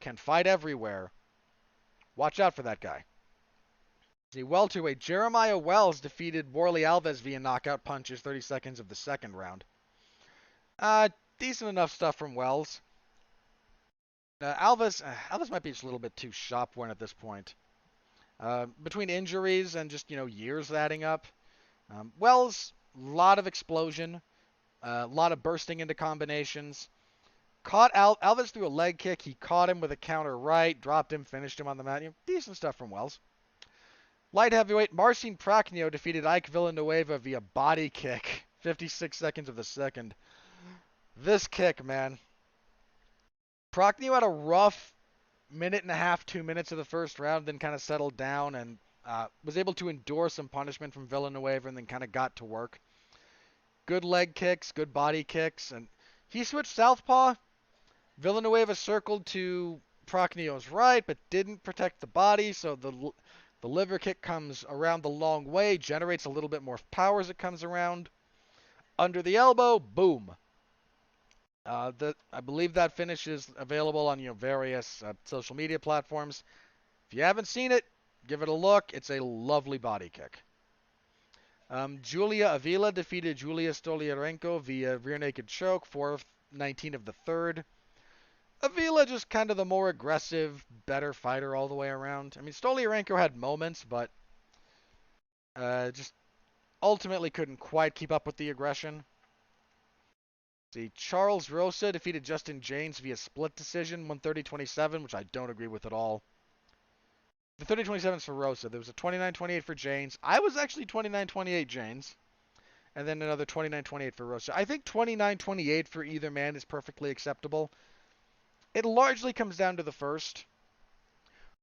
can fight everywhere. Watch out for that guy. The welterweight Jeremiah Wells defeated Warley Alves via knockout punches 30 seconds of the second round. Decent enough stuff from Wells. Alves might be just a little bit too shop-worn at this point. Between injuries and just, years adding up. Wells, a lot of explosion. A lot of bursting into combinations. Caught Alves through a leg kick. He caught him with a counter right. Dropped him, finished him on the mat. Decent stuff from Wells. Light heavyweight Marcin Prachnio defeated Ike Villanueva via body kick. 56 seconds of the second. This kick, man. Prachnio had a rough minute and a half, 2 minutes of the first round, then kind of settled down and was able to endure some punishment from Villanueva and then kind of got to work. Good leg kicks, good body kicks, and he switched southpaw. Villanueva circled to Prachnio's right, but didn't protect the body, so the liver kick comes around the long way, generates a little bit more power as it comes around. Under the elbow, boom. I believe that finish is available on various social media platforms. If you haven't seen it, give it a look. It's a lovely body kick. Julia Avila defeated Julia Stoliarenko via rear naked choke, 4-19 of the third. Avila just kind of the more aggressive, better fighter all the way around. I mean, Stoliarenko had moments, but just ultimately couldn't quite keep up with the aggression. Charles Rosa defeated Justin James via split decision, 130-27, which I don't agree with at all. The 30-27 is for Rosa. There was a 29-28 for James. I was actually 29-28 James. And then another 29-28 for Rosa. I think 29-28 for either man is perfectly acceptable. It largely comes down to the first.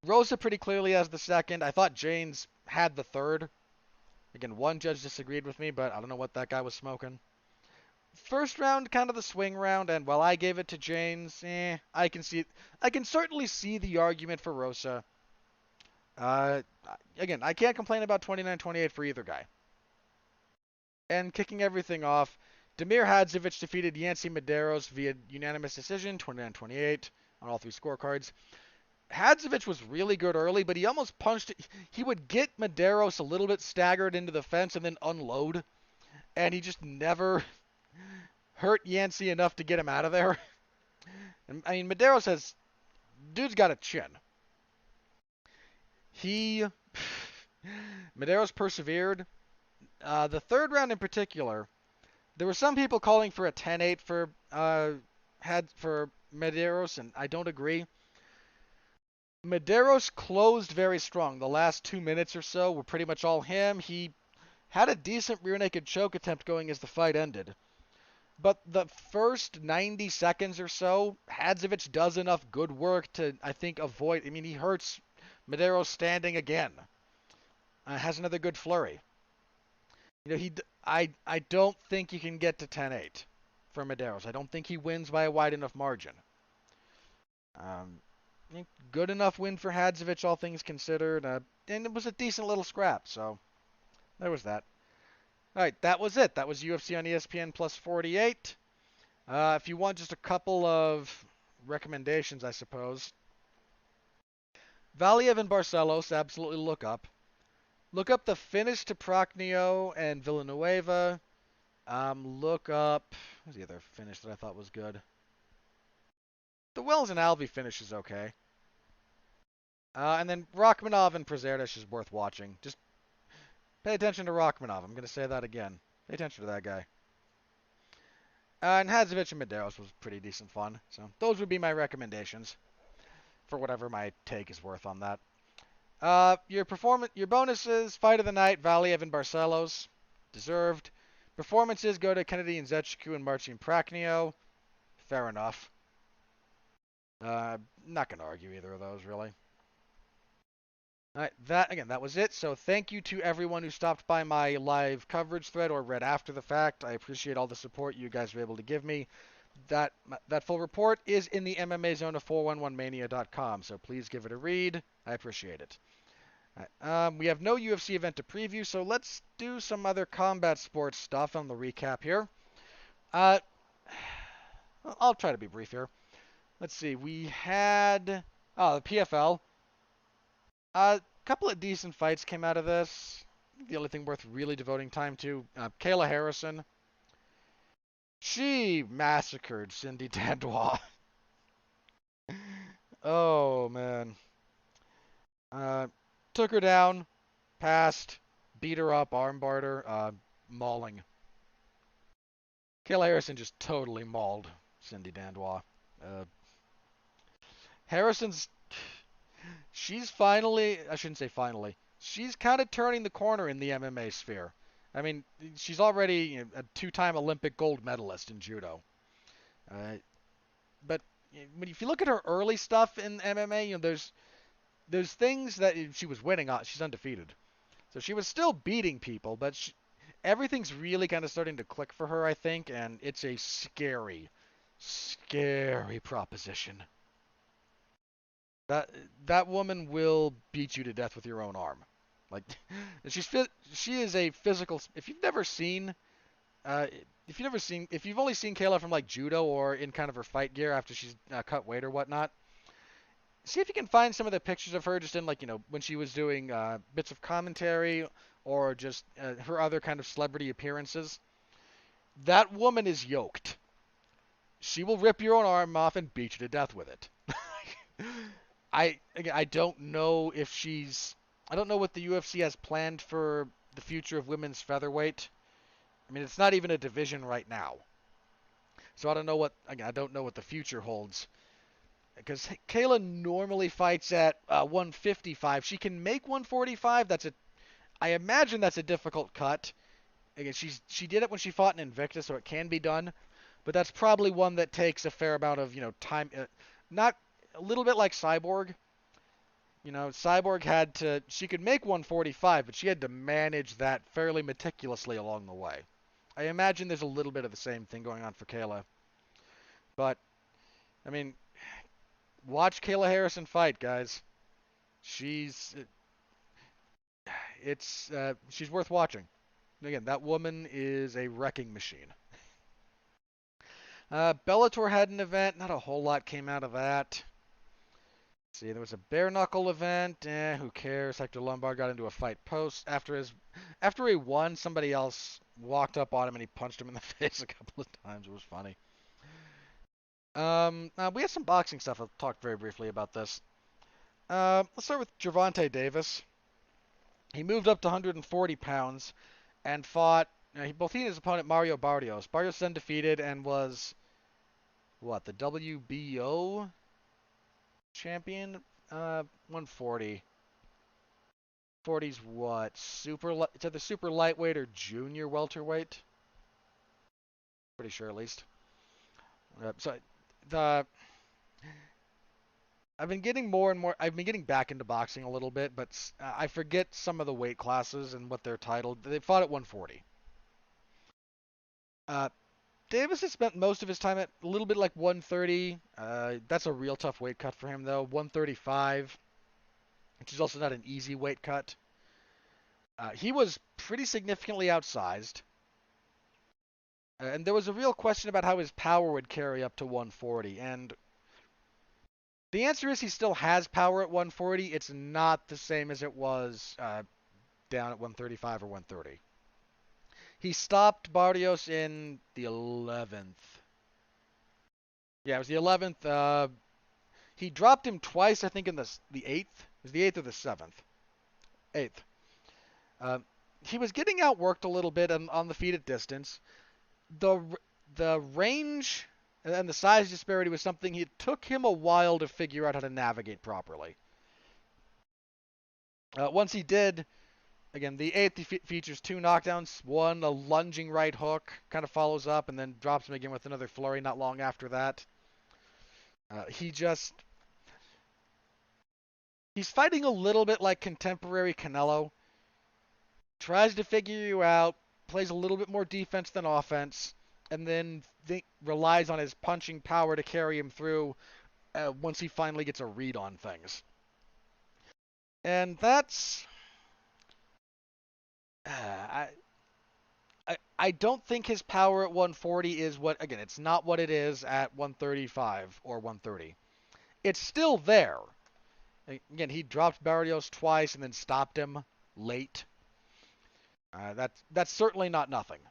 Rosa pretty clearly has the second. I thought James had the third. Again, one judge disagreed with me, but I don't know what that guy was smoking. First round, kind of the swing round, and while I gave it to James, I can certainly see the argument for Rosa. Again, I can't complain about 29-28 for either guy. And kicking everything off, Damir Hadzovic defeated Yancy Medeiros via unanimous decision, 29-28 on all three scorecards. Hadzovic was really good early, but he almost punched it. He would get Medeiros a little bit staggered into the fence and then unload, and he just never hurt Yancy enough to get him out of there. And, I mean, Medeiros dude's got a chin. Medeiros persevered. The third round in particular, there were some people calling for a 10-8 for Medeiros, and I don't agree. Medeiros closed very strong. The last 2 minutes or so were pretty much all him. He had a decent rear naked choke attempt going as the fight ended. But the first 90 seconds or so, Hadzovic does enough good work to, I think, avoid. I mean, he hurts Medeiros standing again. Has another good flurry. You know, I don't think you can get to 10-8 for Medeiros. I don't think he wins by a wide enough margin. Um, Good enough win for Hadzovic, all things considered, and it was a decent little scrap. So there was that. All right, that was it. That was UFC on ESPN plus 48. If you want just a couple of recommendations, I suppose. Valiev and Barcelos, absolutely look up. Look up the finish to Prochnio and Villanueva. Look up... What's the other finish that I thought was good? The Wells and Alvey finish is okay. And then Rachmanov and Prezerdish is worth watching. Just pay attention to Rachmanov. I'm going to say that again. Pay attention to that guy. And Hadzovic and Medeiros was pretty decent fun. So those would be my recommendations for whatever my take is worth on that. Your bonuses: Fight of the Night, Valiev and Barcelos, deserved. Performances go to Kennedy and Zechku and Marcin Prachnio. Fair enough. Not gonna argue either of those really. All right, that was it. So thank you to everyone who stopped by my live coverage thread or read after the fact. I appreciate all the support you guys were able to give me. That full report is in the MMA zone of 411mania.com, so please give it a read. I appreciate it. We have no UFC event to preview, so let's do some other combat sports stuff on the recap here. I'll try to be brief here. Let's see. We had the PFL. A couple of decent fights came out of this. The only thing worth really devoting time to, Kayla Harrison. She massacred Cindy Dandois. Oh, man. Took her down, passed, beat her up, armbarred her, mauling. Kayla Harrison just totally mauled Cindy Dandois. Harrison's... She's finally... I shouldn't say finally. She's kind of turning the corner in the MMA sphere. I mean, she's already a two-time Olympic gold medalist in judo. But if you look at her early stuff in MMA, there's things that she was winning on. She's undefeated. So she was still beating people, but everything's really kind of starting to click for her, I think, and it's a scary, scary proposition. That woman will beat you to death with your own arm. Like, she is a physical. If you've only seen Kayla from like judo or in kind of her fight gear after she's cut weight or whatnot, see if you can find some of the pictures of her just in like when she was doing bits of commentary or just her other kind of celebrity appearances. That woman is yoked. She will rip your own arm off and beat you to death with it. I don't know if I don't know what the UFC has planned for the future of women's featherweight. I mean, it's not even a division right now. So I don't know what the future holds. Because Kayla normally fights at 155. She can make 145. I imagine that's a difficult cut. Again, she did it when she fought in Invicta, so it can be done. But that's probably one that takes a fair amount of time. Not a little bit like Cyborg. Cyborg she could make 145, but she had to manage that fairly meticulously along the way. I imagine there's a little bit of the same thing going on for Kayla. But, I mean, watch Kayla Harrison fight, guys. She's worth watching. Again, that woman is a wrecking machine. Bellator had an event. Not a whole lot came out of that. Let's see, there was a bare knuckle event. Who cares? Hector Lombard got into a fight post after he won. Somebody else walked up on him and he punched him in the face a couple of times. It was funny. We had some boxing stuff. I'll talk very briefly about this. Let's start with Gervonta Davis. He moved up to 140 pounds and fought. Both he and his opponent Mario Barrios. Barrios is undefeated and was the WBO champion. 140. 140's what? It's either super lightweight or junior welterweight. Pretty sure, at least. So the I've been getting more and more. I've been getting back into boxing a little bit, but I forget some of the weight classes and what they're titled. They fought at 140. Uh, Davis has spent most of his time at a little bit like 130. That's a real tough weight cut for him, though. 135, which is also not an easy weight cut. He was pretty significantly outsized. And there was a real question about how his power would carry up to 140. And the answer is he still has power at 140. It's not the same as it was down at 135 or 130. He stopped Barrios in the 11th. Yeah, it was the 11th. He dropped him twice, I think, in the 8th. It was the 8th or the 7th? 8th. He was getting outworked a little bit on the feet at distance. The range and the size disparity was something it took him a while to figure out how to navigate properly. Once he did, again, the 8th features 2 knockdowns. One, a lunging right hook, kind of follows up and then drops him again with another flurry not long after that. He's fighting a little bit like contemporary Canelo. Tries to figure you out, plays a little bit more defense than offense, and then relies on his punching power to carry him through once he finally gets a read on things. And that's... I don't think his power at 140 is what... Again, it's not what it is at 135 or 130. It's still there. Again, he dropped Barrios twice and then stopped him late. That's certainly not nothing.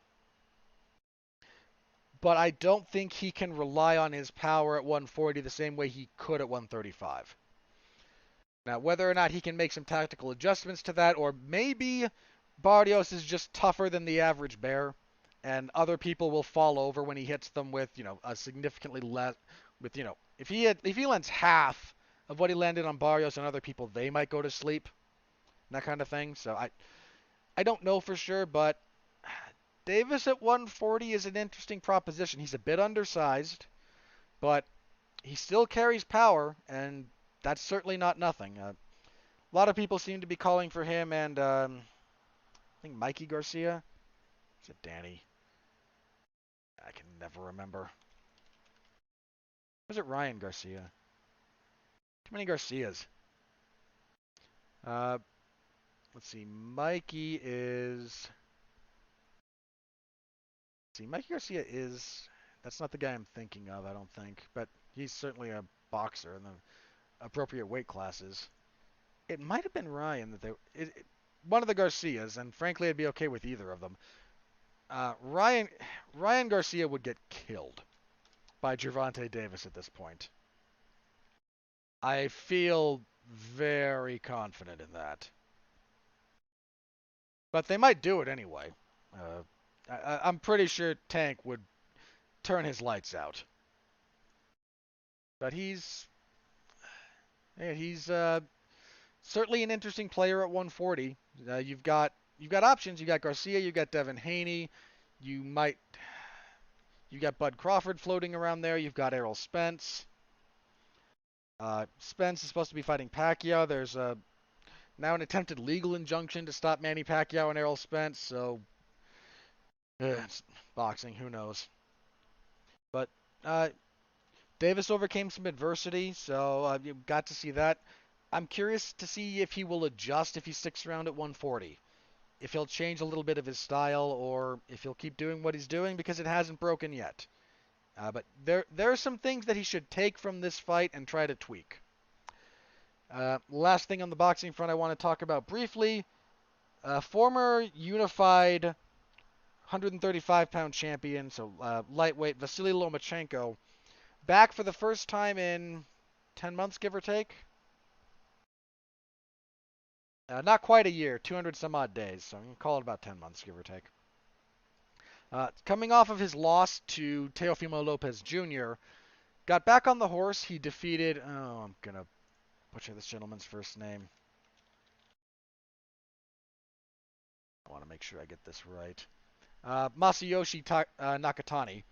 But I don't think he can rely on his power at 140 the same way he could at 135. Now, whether or not he can make some tactical adjustments to that, or maybe Barrios is just tougher than the average bear, and other people will fall over when he hits them with, a significantly less, if he lands half of what he landed on Barrios on other people, they might go to sleep, that kind of thing. So I don't know for sure, but Davis at 140 is an interesting proposition. He's a bit undersized, but he still carries power, and that's certainly not nothing. A lot of people seem to be calling for him and I think Mikey Garcia. Is it Danny? I can never remember. Or was it Ryan Garcia? Too many Garcias. Let's see. Mikey Garcia is... That's not the guy I'm thinking of, I don't think. But he's certainly a boxer in the appropriate weight classes. It might have been Ryan one of the Garcias, and frankly, I'd be okay with either of them. Ryan Garcia would get killed by Gervonta Davis at this point. I feel very confident in that. But they might do it anyway. I'm pretty sure Tank would turn his lights out. But he's certainly an interesting player at 140. You've got options. You got Garcia. You got Devin Haney. You got Bud Crawford floating around there. You've got Errol Spence. Spence is supposed to be fighting Pacquiao. There's now an attempted legal injunction to stop Manny Pacquiao and Errol Spence. So it's boxing. Who knows? But Davis overcame some adversity, so you got to see that. I'm curious to see if he will adjust if he sticks around at 140. If he'll change a little bit of his style, or if he'll keep doing what he's doing, because it hasn't broken yet. But there are some things that he should take from this fight and try to tweak. Last thing on the boxing front I want to talk about briefly. Former unified 135-pound champion, so lightweight, Vasily Lomachenko, back for the first time in 10 months, give or take. Not quite a year, 200 some odd days, so I'm going to call it about 10 months, give or take. Coming off of his loss to Teofimo Lopez Jr., got back on the horse. He defeated, I'm going to butcher this gentleman's first name. I want to make sure I get this right. Masayoshi Nakatani.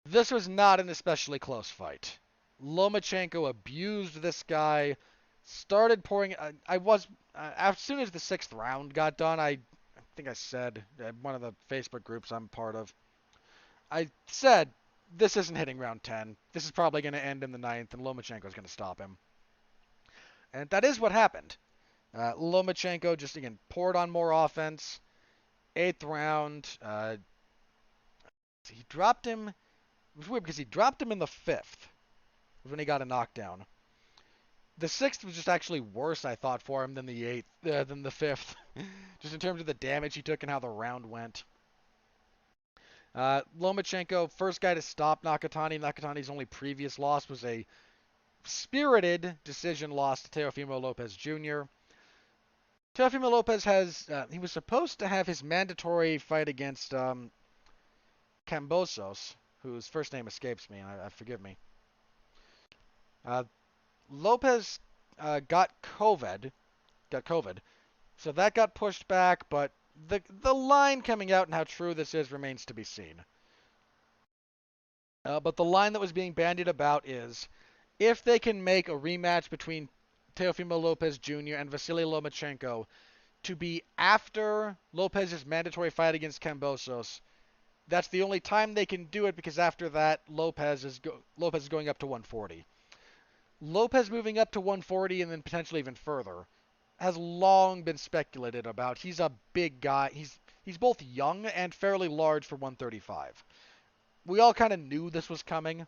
This was not an especially close fight. Lomachenko abused this guy, started pouring. As soon as the 6th round got done, I think I said at one of the Facebook groups I'm part of, I said, this isn't hitting round 10. This is probably going to end in the 9th, and Lomachenko's going to stop him. And that is what happened. Lomachenko just, again, poured on more offense. 8th round, he dropped him. It was weird because he dropped him in the 5th when he got a knockdown. The 6th was just actually worse, I thought, for him than the 5th. Just in terms of the damage he took and how the round went. Lomachenko, first guy to stop Nakatani. Nakatani's only previous loss was a spirited decision loss to Teofimo Lopez Jr. Teofimo Lopez he was supposed to have his mandatory fight against Kambosos, whose first name escapes me, and forgive me. Lopez got COVID, so that got pushed back, but the line coming out and how true this is remains to be seen. But the line that was being bandied about is, if they can make a rematch between Teofimo Lopez Jr. and Vasily Lomachenko to be after Lopez's mandatory fight against Kambosos, that's the only time they can do it, because after that, Lopez is going up to 140. Lopez moving up to 140 and then potentially even further has long been speculated about. He's a big guy. He's both young and fairly large for 135. We all kind of knew this was coming.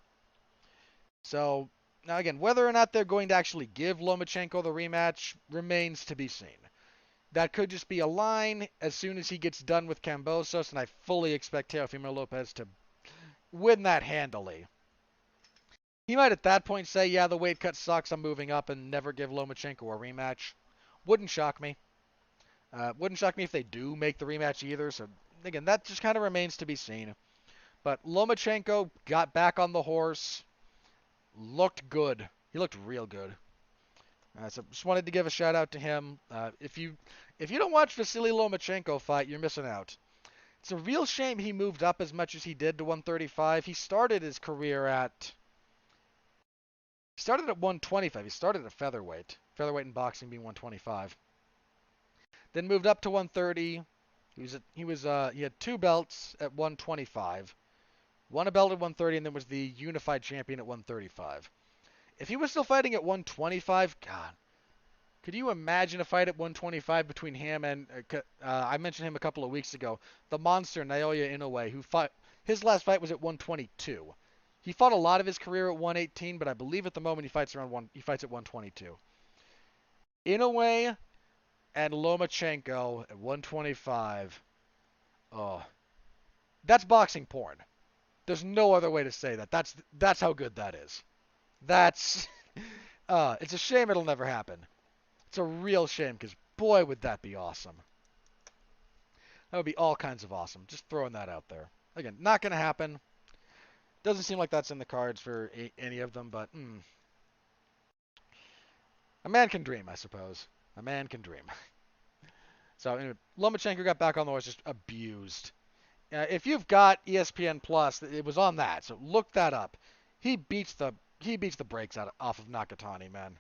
So, now again, whether or not they're going to actually give Lomachenko the rematch remains to be seen. That could just be a line as soon as he gets done with Kambosos, and I fully expect Teofimo Lopez to win that handily. He might at that point say, yeah, the weight cut sucks, I'm moving up, and never give Lomachenko a rematch. Wouldn't shock me. Wouldn't shock me if they do make the rematch either, so again, that just kind of remains to be seen. But Lomachenko got back on the horse, looked good. He looked real good. So just wanted to give a shout out to him. If you don't watch Vasily Lomachenko fight, you're missing out. It's a real shame he moved up as much as he did to 135. He started his career at 125. He started at featherweight. Featherweight in boxing being 125. Then moved up to 130. He had 2 belts at 125. Won a belt at 130 and then was the unified champion at 135. If he was still fighting at 125, God, could you imagine a fight at 125 between him and I mentioned him a couple of weeks ago, the monster Naoya Inoue, who fought his last fight was at 122. He fought a lot of his career at 118, but I believe at the moment he fights at 122. Inoue and Lomachenko at 125. Oh, that's boxing porn. There's no other way to say that. That's how good that is. That's it's a shame it'll never happen. It's a real shame, because boy would that be awesome. That would be all kinds of awesome. Just throwing that out there. Again, not going to happen. Doesn't seem like that's in the cards for any of them, but a man can dream, I suppose. A man can dream. So anyway, Lomachenko got back on the horse, just abused. If you've got ESPN Plus, it was on that, so look that up. He beats the brakes off of Nakatani, man.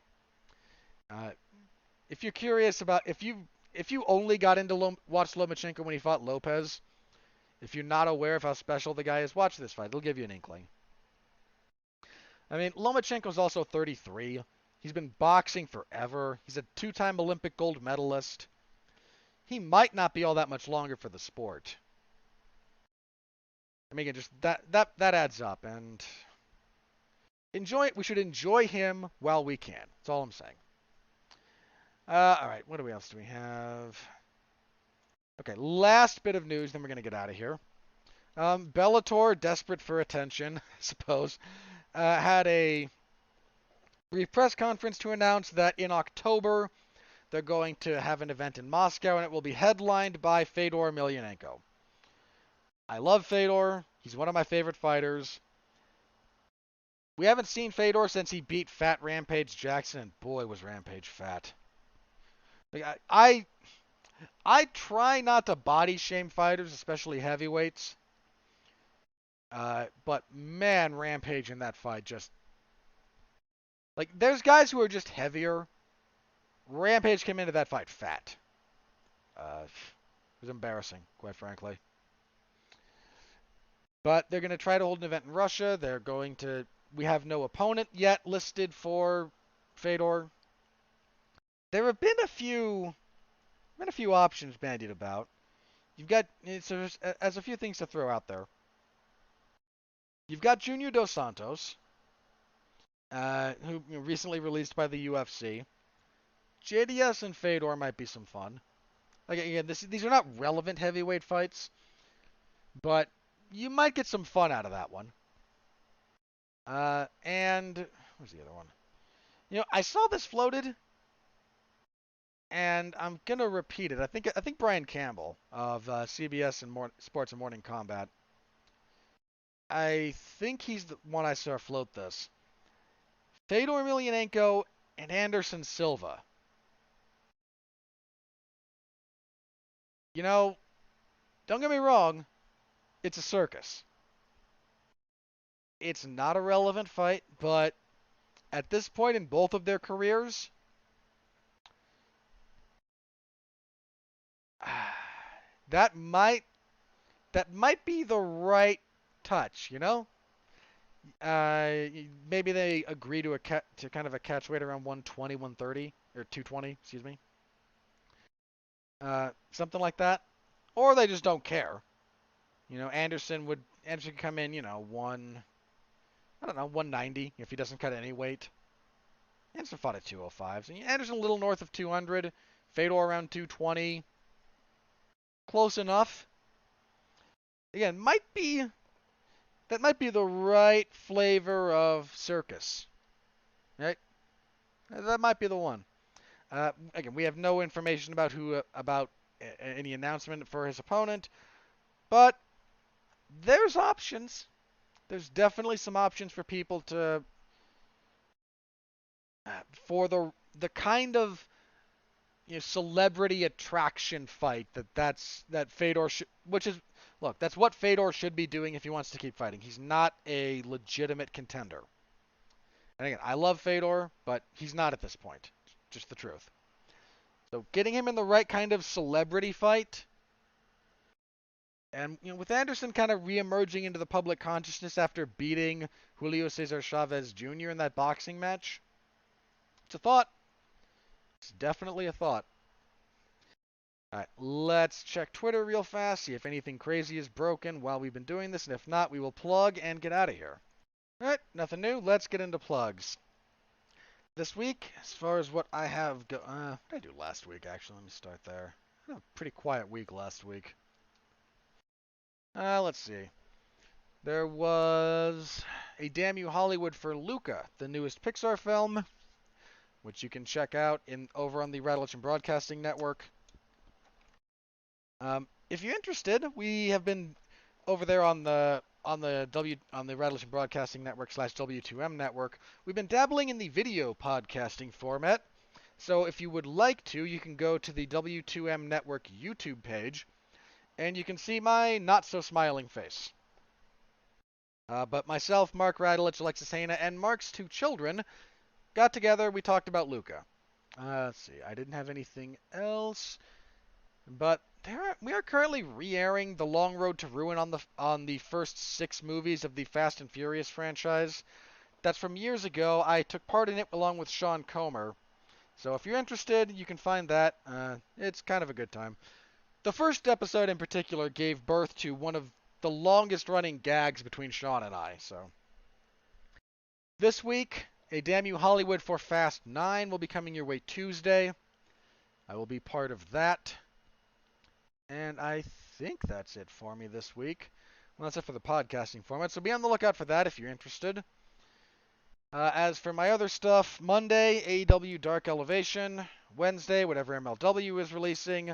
If you're curious about if you only got into watch Lomachenko when he fought Lopez, if you're not aware of how special the guy is, watch this fight. It'll give you an inkling. I mean, Lomachenko's also 33. He's been boxing forever. He's a 2-time Olympic gold medalist. He might not be all that much longer for the sport. I mean, just that adds up, and we should enjoy him while we can. That's all I'm saying. All right, what else do we have? Okay, last bit of news, then we're going to get out of here. Bellator, desperate for attention, I suppose, had a brief press conference to announce that in October they're going to have an event in Moscow, and it will be headlined by Fedor Emelianenko. I love Fedor. He's one of my favorite fighters. We haven't seen Fedor since he beat Fat Rampage Jackson, and boy, was Rampage fat. Like, I try not to body shame fighters, especially heavyweights. But man, Rampage in that fight just like there's guys who are just heavier. Rampage came into that fight fat. It was embarrassing, quite frankly. But they're going to try to hold an event in Russia. They're going to. We have no opponent yet listed for Fedor. There have been a few options bandied about. You've got so as a few things to throw out there. You've got Junior Dos Santos, who recently released by the UFC. JDS and Fedor might be some fun. Like again, these are not relevant heavyweight fights, but you might get some fun out of that one. And where's the other one? I saw this floated, and I'm gonna repeat it. I think Brian Campbell of CBS and Sports and Morning Combat. I think he's the one I saw float this. Fedor Emelianenko and Anderson Silva. Don't get me wrong, it's a circus. It's not a relevant fight, but at this point in both of their careers, that might be the right touch. Maybe they agree to to kind of a catch weight around 120, 130, or 220, excuse me. Something like that. Or they just don't care. Anderson could come in, I don't know, 190 if he doesn't cut any weight. Anderson fought at 205. So Anderson a little north of 200. Fedor around 220. Close enough. Again, that might be the right flavor of circus. Right? That might be the one. Again, we have no information about any announcement for his opponent, but there's options. There's definitely some options for people to for the kind of celebrity attraction fight that Fedor should, which is look, that's what Fedor should be doing if he wants to keep fighting. He's not a legitimate contender. And again, I love Fedor, but he's not at this point. Just the truth. So getting him in the right kind of celebrity fight, and with Anderson kind of re-emerging into the public consciousness after beating Julio Cesar Chavez Jr. in that boxing match, it's a thought. It's definitely a thought. All right, let's check Twitter real fast, see if anything crazy is broken while we've been doing this, and if not, we will plug and get out of here. All right, nothing new. Let's get into plugs. This week, as far as what I have what did I do last week, actually? Let me start there. I had a pretty quiet week last week. Let's see. There was a Damn You Hollywood for Luca, the newest Pixar film, which you can check out over on the Rattleton Broadcasting Network. If you're interested, we have been over there on the Rattleton Broadcasting Network / W2M network. We've been dabbling in the video podcasting format. So if you would like to, you can go to the W2M network YouTube page, and you can see my not so smiling face. But myself, Mark Radulich, Alexis Haina, and Mark's two children got together. We talked about Luca. Let's see. I didn't have anything else. But we are currently re-airing The Long Road to Ruin on the first 6 movies of the Fast and Furious franchise. That's from years ago. I took part in it along with Sean Comer. So if you're interested, you can find that. It's kind of a good time. The first episode in particular gave birth to one of the longest running gags between Sean and I. So this week, a Damn You Hollywood for Fast 9 will be coming your way Tuesday. I will be part of that. And I think that's it for me this week. Well, that's it for the podcasting format, so be on the lookout for that if you're interested. As for my other stuff, Monday, AEW Dark Elevation. Wednesday, whatever MLW is releasing.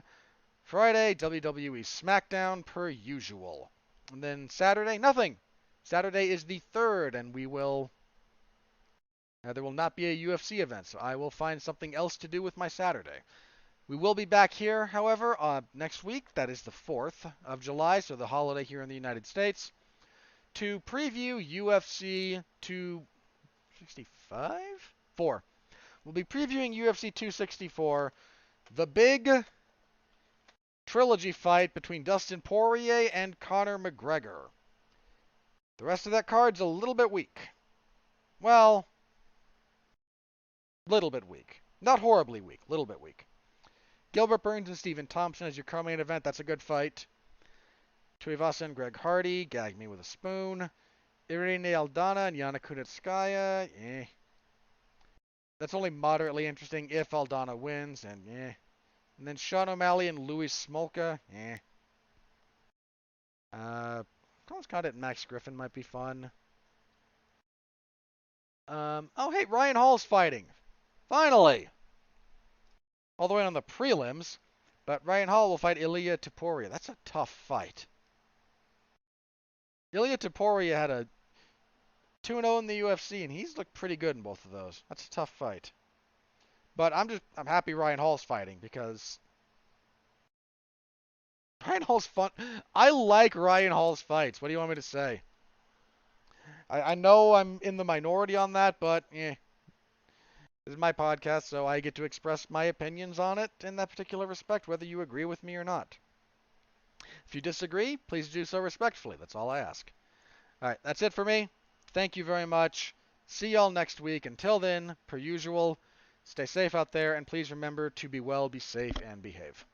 Friday, WWE SmackDown per usual. And then Saturday, nothing. Saturday is the 3rd, and there will not be a UFC event, so I will find something else to do with my Saturday. We will be back here, however, next week. That is the 4th of July, so the holiday here in the United States, to preview UFC 265? 4. We'll be previewing UFC 264, the big trilogy fight between Dustin Poirier and Conor McGregor. The rest of that card's a little bit weak. Well, little bit weak. Not horribly weak, little bit weak. Gilbert Burns and Stephen Thompson as your co-main event. That's a good fight. Tuivasa and Greg Hardy. Gag me with a spoon. Irene Aldana and Yana Kunitskaya. That's only moderately interesting if Aldana wins. And then Sean O'Malley and Louis Smolka. Thomas Condit and Max Griffin might be fun. Oh, hey, Ryan Hall's fighting. Finally! All the way on the prelims. But Ryan Hall will fight Ilia Topuria. That's a tough fight. Ilia Topuria had a 2-0 in the UFC, and he's looked pretty good in both of those. That's a tough fight. But I'm happy Ryan Hall's fighting because Ryan Hall's fun. I like Ryan Hall's fights. What do you want me to say? I know I'm in the minority on that, but this is my podcast, so I get to express my opinions on it in that particular respect, whether you agree with me or not. If you disagree, please do so respectfully. That's all I ask. All right, that's it for me. Thank you very much. See y'all next week. Until then, per usual, stay safe out there, and please remember to be well, be safe, and behave.